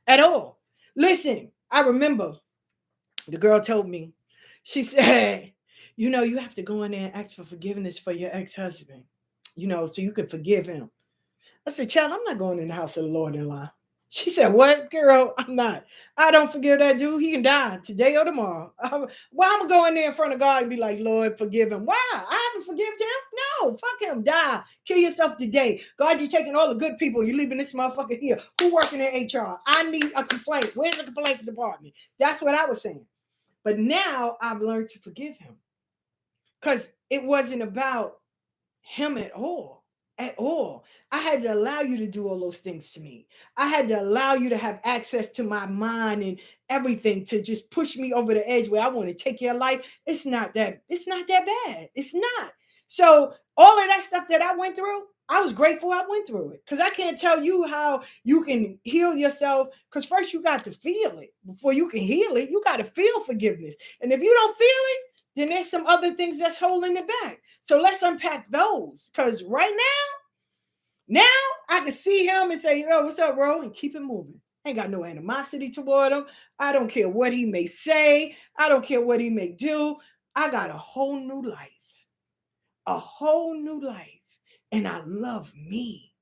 [SPEAKER 1] at all. Listen, I remember the girl told me, she said, you have to go in there and ask for forgiveness for your ex-husband, so you could forgive him. I said, child, I'm not going in the house of the Lord-in-law. She said, what, girl? I'm not. I don't forgive that dude. He can die today or tomorrow. Why I'm going to go in there in front of God and be like, Lord, forgive him? Why? I haven't forgiven him? No, fuck him. Die. Kill yourself today. God, you're taking all the good people. You're leaving this motherfucker here. Who working in HR? I need a complaint. Where's the complaint department? That's what I was saying. But now I've learned to forgive him because it wasn't about him at all. At all. I had to allow you to do all those things to me. I had to allow you to have access to my mind and everything to just push me over the edge where I want to take your life. It's not that bad. It's not. So all of that stuff that I went through, I was grateful I went through it. Because I can't tell you how you can heal yourself. Because first you got to feel it. Before you can heal it, you got to feel forgiveness. And if you don't feel it, then there's some other things that's holding it back. So let's unpack those. Because right now I can see him and say, yo, what's up, bro? And keep it moving. Ain't got no animosity toward him. I don't care what he may say. I don't care what he may do. I got a whole new life. A whole new life. And I love me.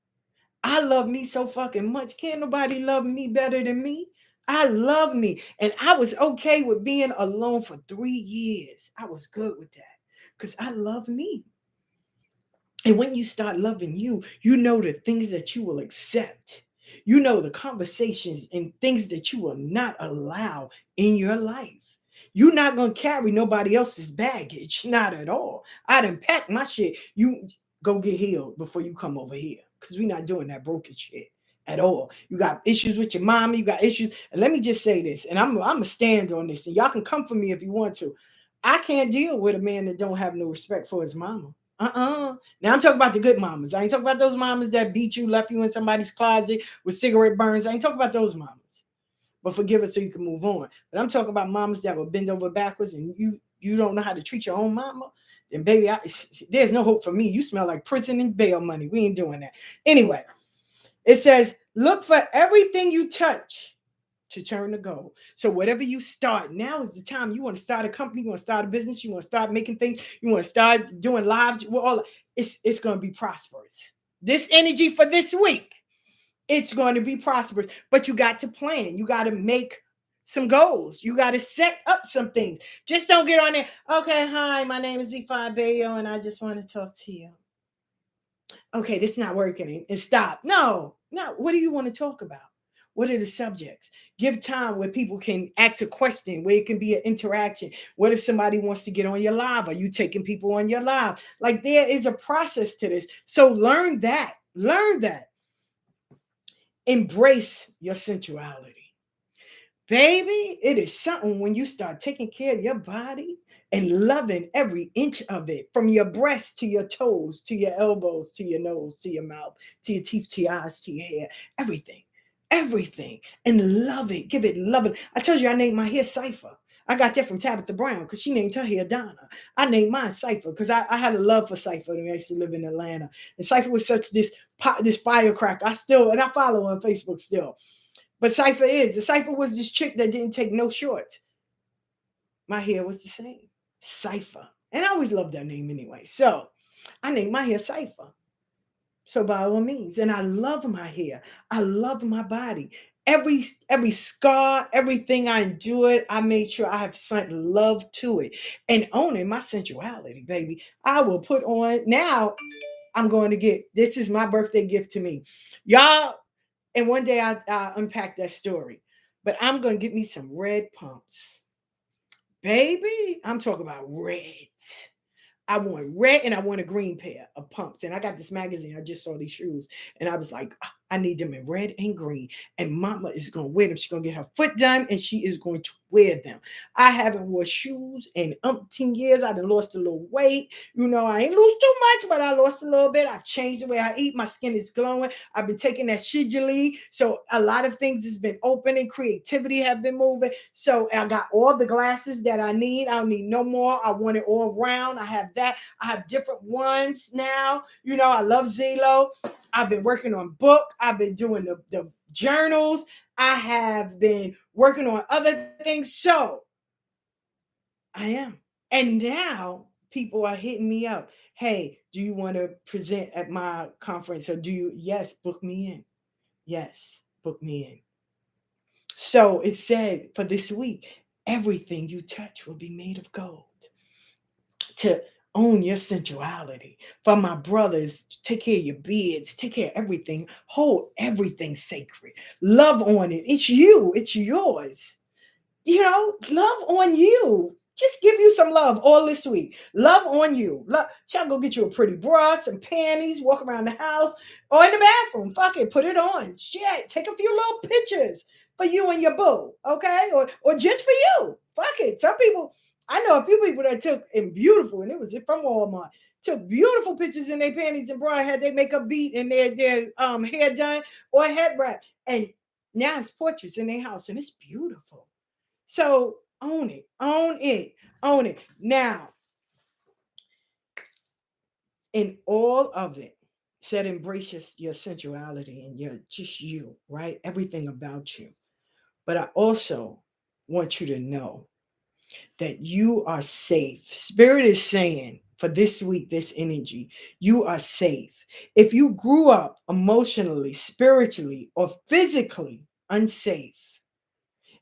[SPEAKER 1] I love me so fucking much. Can't nobody love me better than me. I love me. And I was okay with being alone for 3 years. I was good with that because I love me. And when you start loving you, you know the things that you will accept. You know the conversations and things that you will not allow in your life. You're not going to carry nobody else's baggage. Not at all. I done packed my shit. You go get healed before you come over here. Because we're not doing that broken shit at all. You got issues with your mama. You got issues. And let me just say this. And I'm going to stand on this. And y'all can come for me if you want to. I can't deal with a man that don't have no respect for his mama. Now I'm talking about the good mamas. I ain't talking about those mamas that beat you, left you in somebody's closet with cigarette burns. I ain't talking about those mamas. But forgive us so you can move on. But I'm talking about mamas that will bend over backwards and you don't know how to treat your own mama. Then baby, there's no hope for me. You smell like prison and bail money. We ain't doing that. Anyway, it says, look for everything you touch to turn to gold. So whatever you start, now is the time. You want to start a company, you want to start a business, you want to start making things, you want to start doing live, all it's going to be prosperous. This energy for this week, it's going to be prosperous, but you got to plan. You got to make some goals. You got to set up some things. Just don't get on there. Okay, hi, my name is Z5 Bayo, and I just want to talk to you. Okay, this is not working. And stop. No. What do you want to talk about? What are the subjects? Give time where people can ask a question, where it can be an interaction. What if somebody wants to get on your live? Are you taking people on your live? Like there is a process to this. So learn that. Learn that. Embrace your sensuality. Baby, it is something when you start taking care of your body and loving every inch of it, from your breast to your toes, to your elbows, to your nose, to your mouth, to your teeth, to your eyes, to your hair, everything, and love it. Give it love it. I told you I named my hair Cypher. I got that from Tabitha Brown because she named her hair Donna. I named mine Cypher because I had a love for Cypher when I used to live in Atlanta. And Cypher was such this firecracker. I follow her on Facebook still. But the Cypher was this chick that didn't take no shorts. My hair was the same. Cypher. And I always loved that name anyway. So I named my hair Cypher. So by all means. And I love my hair. I love my body. Every scar, everything I endured, I made sure I have sent love to it. And owning my sensuality, baby. I will put on, now I'm going to get, this is my birthday gift to me. Y'all, and one day I unpack that story. But I'm going to get me some red pumps. Baby, I'm talking about red. I want red and I want a green pair of pumps. And I got this magazine. I just saw these shoes and I was like, "Ah, I need them in red and green. And mama is going to wear them. She's going to get her foot done and she is going to wear them. I haven't worn shoes in umpteen years. I done lost a little weight. You know, I ain't lose too much, but I lost a little bit. I've changed the way I eat. My skin is glowing. I've been taking that Shijali. So a lot of things has been opening. Creativity have been moving. So I got all the glasses that I need. I don't need no more. I want it all round. I have that. I have different ones now. You know, I love Zelo. I've been working on book. I've been doing the journals. I have been working on other things. So I am. And now people are hitting me up. Hey, do you want to present at my conference? Or do you? Yes, book me in. Yes, book me in. So it said for this week, everything you touch will be made of gold. To own your sensuality. For my brothers, take care of your beards, take care of everything, hold everything sacred. Love on it. It's you, it's yours. You know, love on you. Just give you some love all this week. Love on you. Love. Shall go get you a pretty bra, some panties, walk around the house or in the bathroom. Fuck it, put it on. Shit, take a few little pictures for you and your boo, okay? Or just for you. Fuck it. Some people, I know a few people that took and beautiful, and it was from Walmart. Took beautiful pictures in their panties and bra, had their makeup beat and their hair done or head wrap, and now it's portraits in their house, and it's beautiful. So own it, own it, own it. Now, in all of it, said embrace your sensuality and your just you, right? Everything about you. But I also want you to know that you are safe. Spirit is saying for this week, this energy, you are safe. If you grew up emotionally, spiritually, or physically unsafe,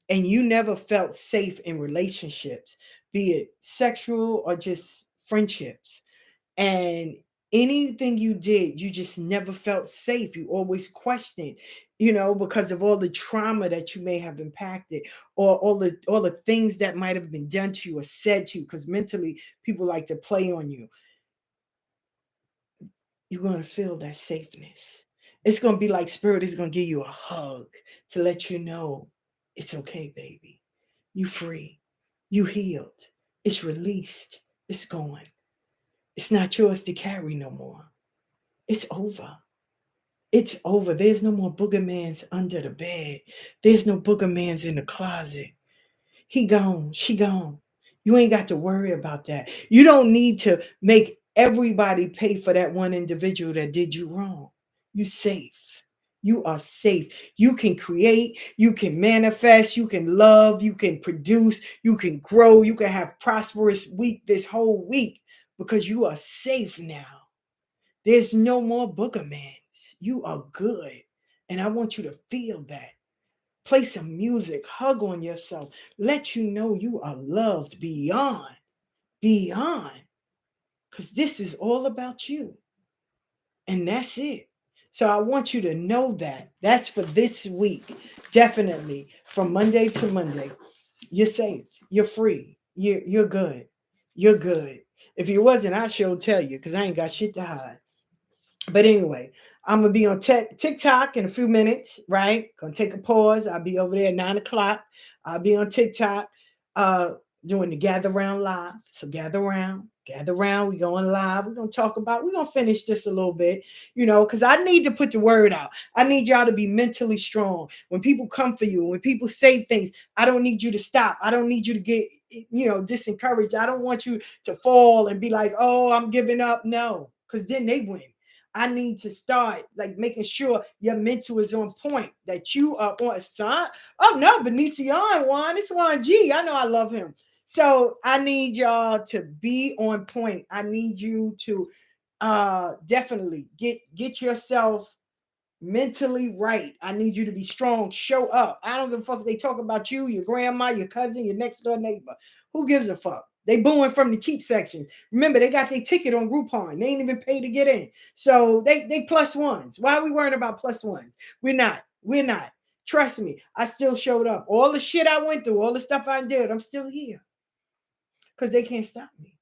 [SPEAKER 1] and you never felt safe in relationships, be it sexual or just friendships, and anything you did, you just never felt safe. You always questioned, you know, because of all the trauma that you may have impacted, or all the things that might have been done to you or said to you, because mentally people like to play on you. You're going to feel that safeness. It's going to be like spirit is going to give you a hug to let you know it's okay, baby. You free. You healed. It's released. It's gone. It's not yours to carry no more. It's over. It's over. There's no more boogermans under the bed. There's no boogermans in the closet. He gone. She gone. You ain't got to worry about that. You don't need to make everybody pay for that one individual that did you wrong. You safe. You are safe. You can create, you can manifest, you can love, you can produce, you can grow, you can have prosperous week this whole week because you are safe now. There's no more boogermans. You are good. And I want you to feel that. Play some music, hug on yourself, let you know you are loved beyond, beyond. Because this is all about you. And that's it. So I want you to know that. That's for this week. Definitely from Monday to Monday. You're safe. You're free. You're good. You're good. If you wasn't, I sure tell you because I ain't got shit to hide. But anyway, I'm gonna be on TikTok in a few minutes, right? Gonna take a pause. I'll be over there at 9 o'clock. I'll be on TikTok, uh, doing the gather round live. So gather round, gather round. We going live. We're gonna talk about. We're gonna finish this a little bit, you know, because I need to put the word out. I need y'all to be mentally strong. When people come for you, when people say things, I don't need you to stop. I don't need you to get, disencouraged. I don't want you to fall and be like, oh, I'm giving up. No, because then they win. I need to start like making sure your mental is on point, that you are on son. Oh no, Benicio Juan, it's Juan G. I know I love him. So I need y'all to be on point. I need you to definitely get yourself mentally right. I need you to be strong. Show up. I don't give a fuck if they talk about you, your grandma, your cousin, your next door neighbor. Who gives a fuck? They booing from the cheap section. Remember, they got their ticket on Groupon. They ain't even pay to get in. So they plus ones. Why are we worrying about plus ones? We're not. We're not. Trust me, I still showed up. All the shit I went through, all the stuff I did, I'm still here. Because they can't stop me.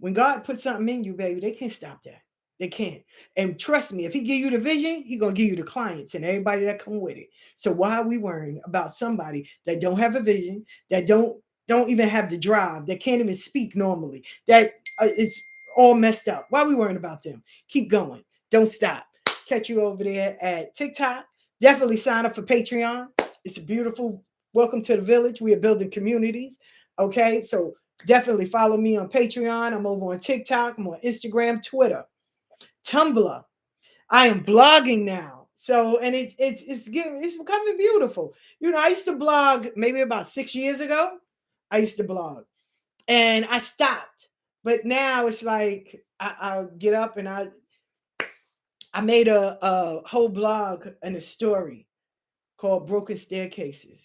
[SPEAKER 1] When God puts something in you, baby, they can't stop that. They can't. And trust me, if he give you the vision, he gonna give you the clients and everybody that come with it. So why are we worrying about somebody that don't have a vision, that don't even have the drive, that can't even speak normally, that is all messed up? Why are we worrying about them? Keep going. Don't stop. Catch you over there at TikTok. Definitely sign up for Patreon. It's a beautiful welcome to the village. We are building communities. Okay, so definitely follow me on Patreon. I'm over on TikTok. I'm on Instagram, Twitter, Tumblr. I am blogging now. So, and it's becoming beautiful. You know, I used to blog maybe about 6 years ago. I used to blog and I stopped. But now it's like I'll get up and I made a whole blog and a story called Broken Staircases.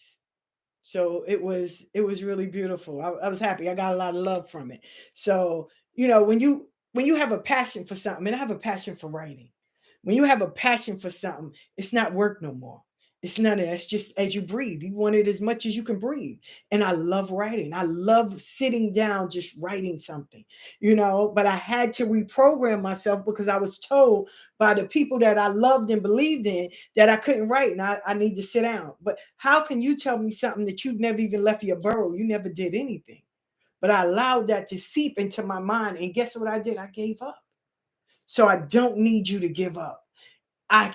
[SPEAKER 1] So it was really beautiful. I was happy. I got a lot of love from it. So, you know, when you have a passion for something, and I have a passion for writing. When you have a passion for something, it's not work no more. It's none of that. It's just as you breathe. You want it as much as you can breathe. And I love writing. I love sitting down just writing something, you know. But I had to reprogram myself because I was told by the people that I loved and believed in that I couldn't write and I need to sit down. But how can you tell me something that you've never even left your borough? You never did anything. But I allowed that to seep into my mind. And guess what I did? I gave up. So I don't need you to give up. I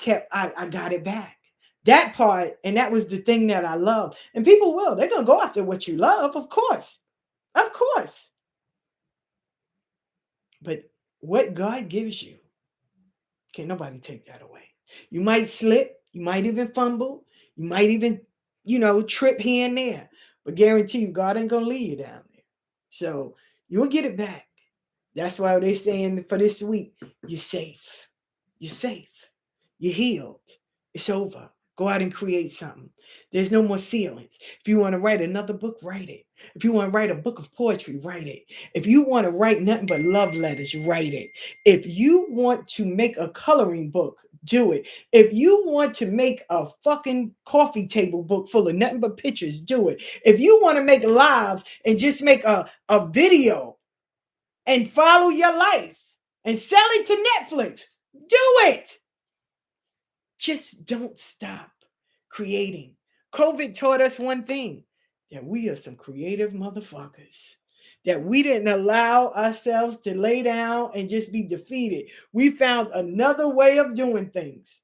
[SPEAKER 1] got it back. That part, and that was the thing that I love. And people will, they're gonna go after what you love, of course. Of course. But what God gives you, can't nobody take that away. You might slip, you might even fumble, you might even, trip here and there. But guarantee you, God ain't gonna leave you down there. So you'll get it back. That's why they're saying for this week, you're safe. You're safe. You're healed. It's over. Go out and create something. There's no more ceilings. If you want to write another book, write it. If you want to write a book of poetry, write it. If you want to write nothing but love letters, write it. If you want to make a coloring book, do it. If you want to make a fucking coffee table book full of nothing but pictures, do it. If you want to make lives and just make a video and follow your life and sell it to Netflix, do it. Just don't stop creating. COVID taught us one thing, that we are some creative motherfuckers. That we didn't allow ourselves to lay down and just be defeated. We found another way of doing things.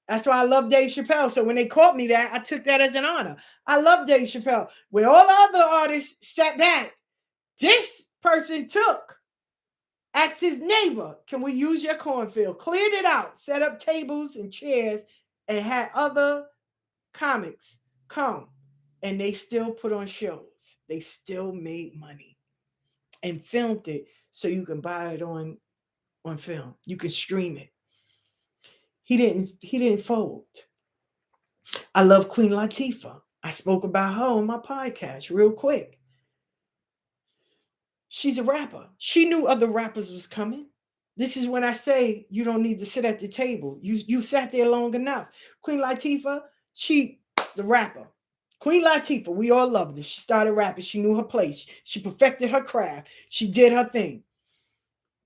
[SPEAKER 1] That's why I love Dave Chappelle. So when they called me that, I took that as an honor. I love Dave Chappelle. When all the other artists sat back, this person asked his neighbor, can we use your cornfield? Cleared it out, set up tables and chairs, and had other comics come. And they still put on shows. They still made money and filmed it so you can buy it on film. You can stream it. He didn't fold. I love Queen Latifah. I spoke about her on my podcast real quick. She's a rapper. She knew other rappers was coming. This is when I say you don't need to sit at the table. You sat there long enough. Queen Latifah, the rapper. Queen Latifah, we all loved her. She started rapping. She knew her place. She perfected her craft. She did her thing.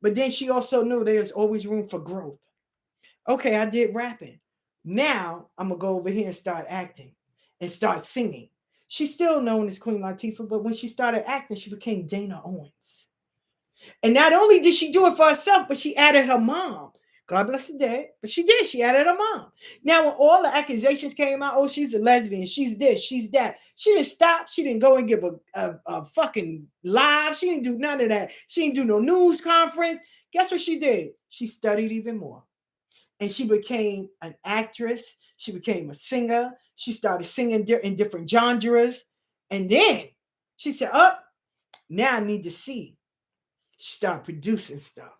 [SPEAKER 1] But then she also knew there's always room for growth. Okay, I did rapping. Now I'm going to go over here and start acting and start singing. She's still known as Queen Latifah, but when she started acting, she became Dana Owens. And not only did she do it for herself, but she added her mom. God bless the dead. But she did. She added her mom. Now, when all the accusations came out, oh, she's a lesbian, she's this, she's that. She didn't stop. She didn't go and give a fucking live. She didn't do none of that. She didn't do no news conference. Guess what she did? She studied even more. And she became an actress. She became a singer. She started singing in different genres. And then she said, now I need to see. She started producing stuff.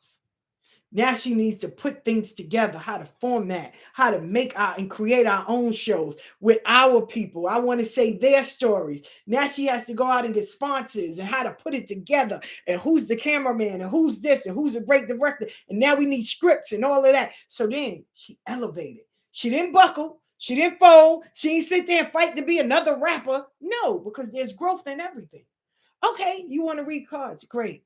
[SPEAKER 1] Now she needs to put things together, how to format, how to make and create our own shows with our people. I want to say their stories. Now she has to go out and get sponsors and how to put it together and who's the cameraman and who's this and who's a great director. And now we need scripts and all of that. So then she elevated. She didn't buckle. She didn't fold. She didn't sit there and fight to be another rapper. No, because there's growth in everything. Okay, you want to read cards. Great.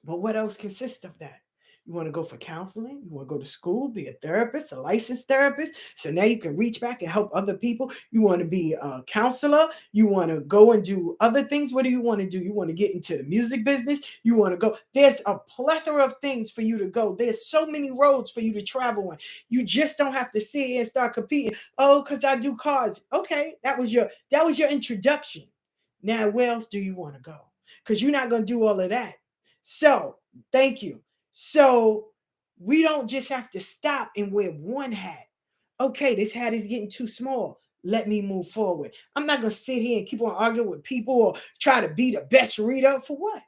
[SPEAKER 1] But what else consists of that? You want to go for counseling? You want to go to school, be a therapist, a licensed therapist? So now you can reach back and help other people. You want to be a counselor? You want to go and do other things? What do you want to do? You want to get into the music business? You want to go? There's a plethora of things for you to go. There's so many roads for you to travel on. You just don't have to sit here and start competing. Oh, because I do cards. Okay, that was your introduction. Now, where else do you want to go? Because you're not going to do all of that. So, thank you. So, we don't just have to stop and wear one hat. Okay, this hat is getting too small. Let me move forward. I'm not going to sit here and keep on arguing with people or try to be the best reader. For what?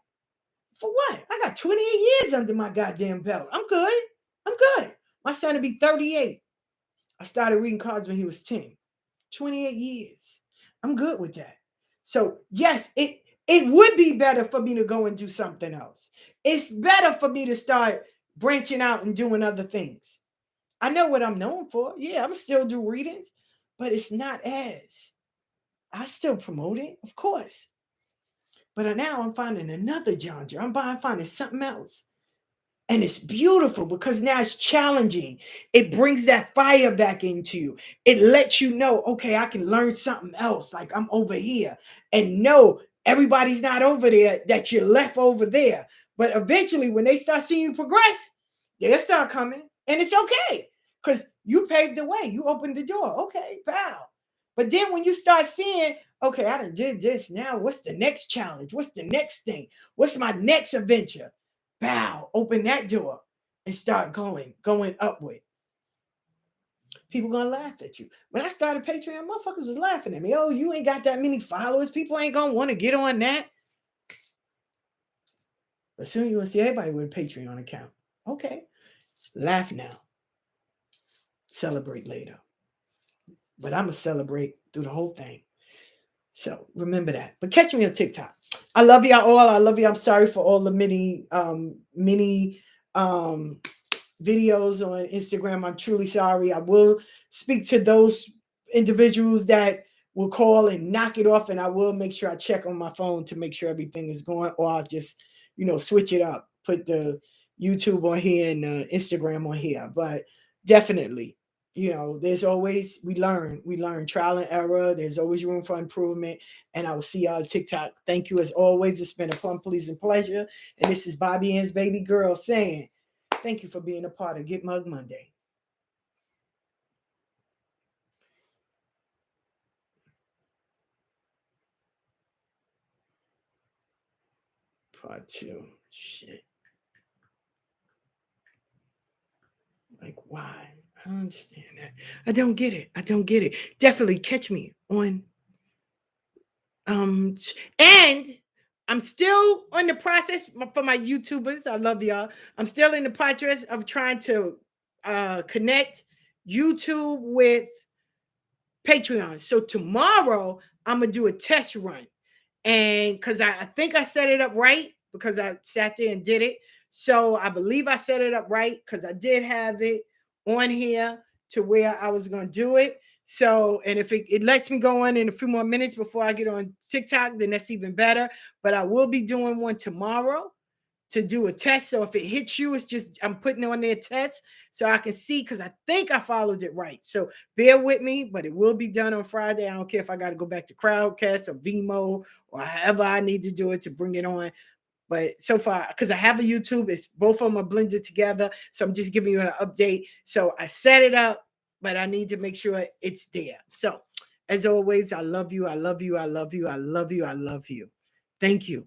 [SPEAKER 1] For what? I got 28 years under my goddamn belt. I'm good. I'm good. My son will be 38. I started reading cards when he was 10. 28 years. I'm good with that. So, yes, it would be better for me to go and do something else. It's better for me to start branching out and doing other things. I know what I'm known for. Yeah, I'm still do readings, but it's not as. I still promote it, of course. But now I'm finding another genre. I'm finding something else. And it's beautiful because now it's challenging. It brings that fire back into you. It lets you know, okay, I can learn something else. Like I'm over here. And no, everybody's not over there, that you're left over there. But eventually, when they start seeing you progress, they'll start coming. And it's okay. Because you paved the way. You opened the door. Okay, bow. But then when you start seeing, okay, I done did this. Now what's the next challenge? What's the next thing? What's my next adventure? Bow, open that door and start going upward. People gonna laugh at you. When I started Patreon, motherfuckers was laughing at me. Oh, you ain't got that many followers. People ain't gonna want to get on that. But soon you're gonna see everybody with a Patreon account. Okay. Laugh now. Celebrate later. But I'm gonna celebrate through the whole thing. So remember that. But catch me on TikTok. I love y'all all. I love you. I'm sorry for all the mini videos on Instagram. I'm truly sorry. I will speak to those individuals that will call and knock it off, and I will make sure I check on my phone to make sure everything is going, or I'll just, switch it up, put the YouTube on here and Instagram on here. But definitely, there's always, we learn trial and error. There's always room for improvement. And I will see y'all on TikTok. Thank you as always. It's been a fun, pleasing pleasure. And this is Bobby Ann's baby girl saying, thank you for being a part of Get Mug Monday. Part 2. Shit. Like, why? I don't understand that. I don't get it. Definitely catch me on and I'm still on the process for my YouTubers. I love y'all. I'm still in the process of trying to connect YouTube with Patreon. So tomorrow I'm gonna do a test run, and because I think I set it up right because I sat there and did it. So I believe I set it up right because I did have it on here to where I was gonna do it. So, and if it lets me go on in a few more minutes before I get on TikTok, then that's even better. But I will be doing one tomorrow to do a test. So if it hits you, it's just I'm putting on their test so I can see, because I think I followed it right. So bear with me, but it will be done on Friday. I don't care if I got to go back to Crowdcast or Vimeo or however I need to do it to bring it on. But so far, because I have a YouTube, it's both of them are blended together. So I'm just giving you an update. So I set it up, but I need to make sure it's there. So as always, I love you. I love you. I love you. I love you. I love you. Thank you.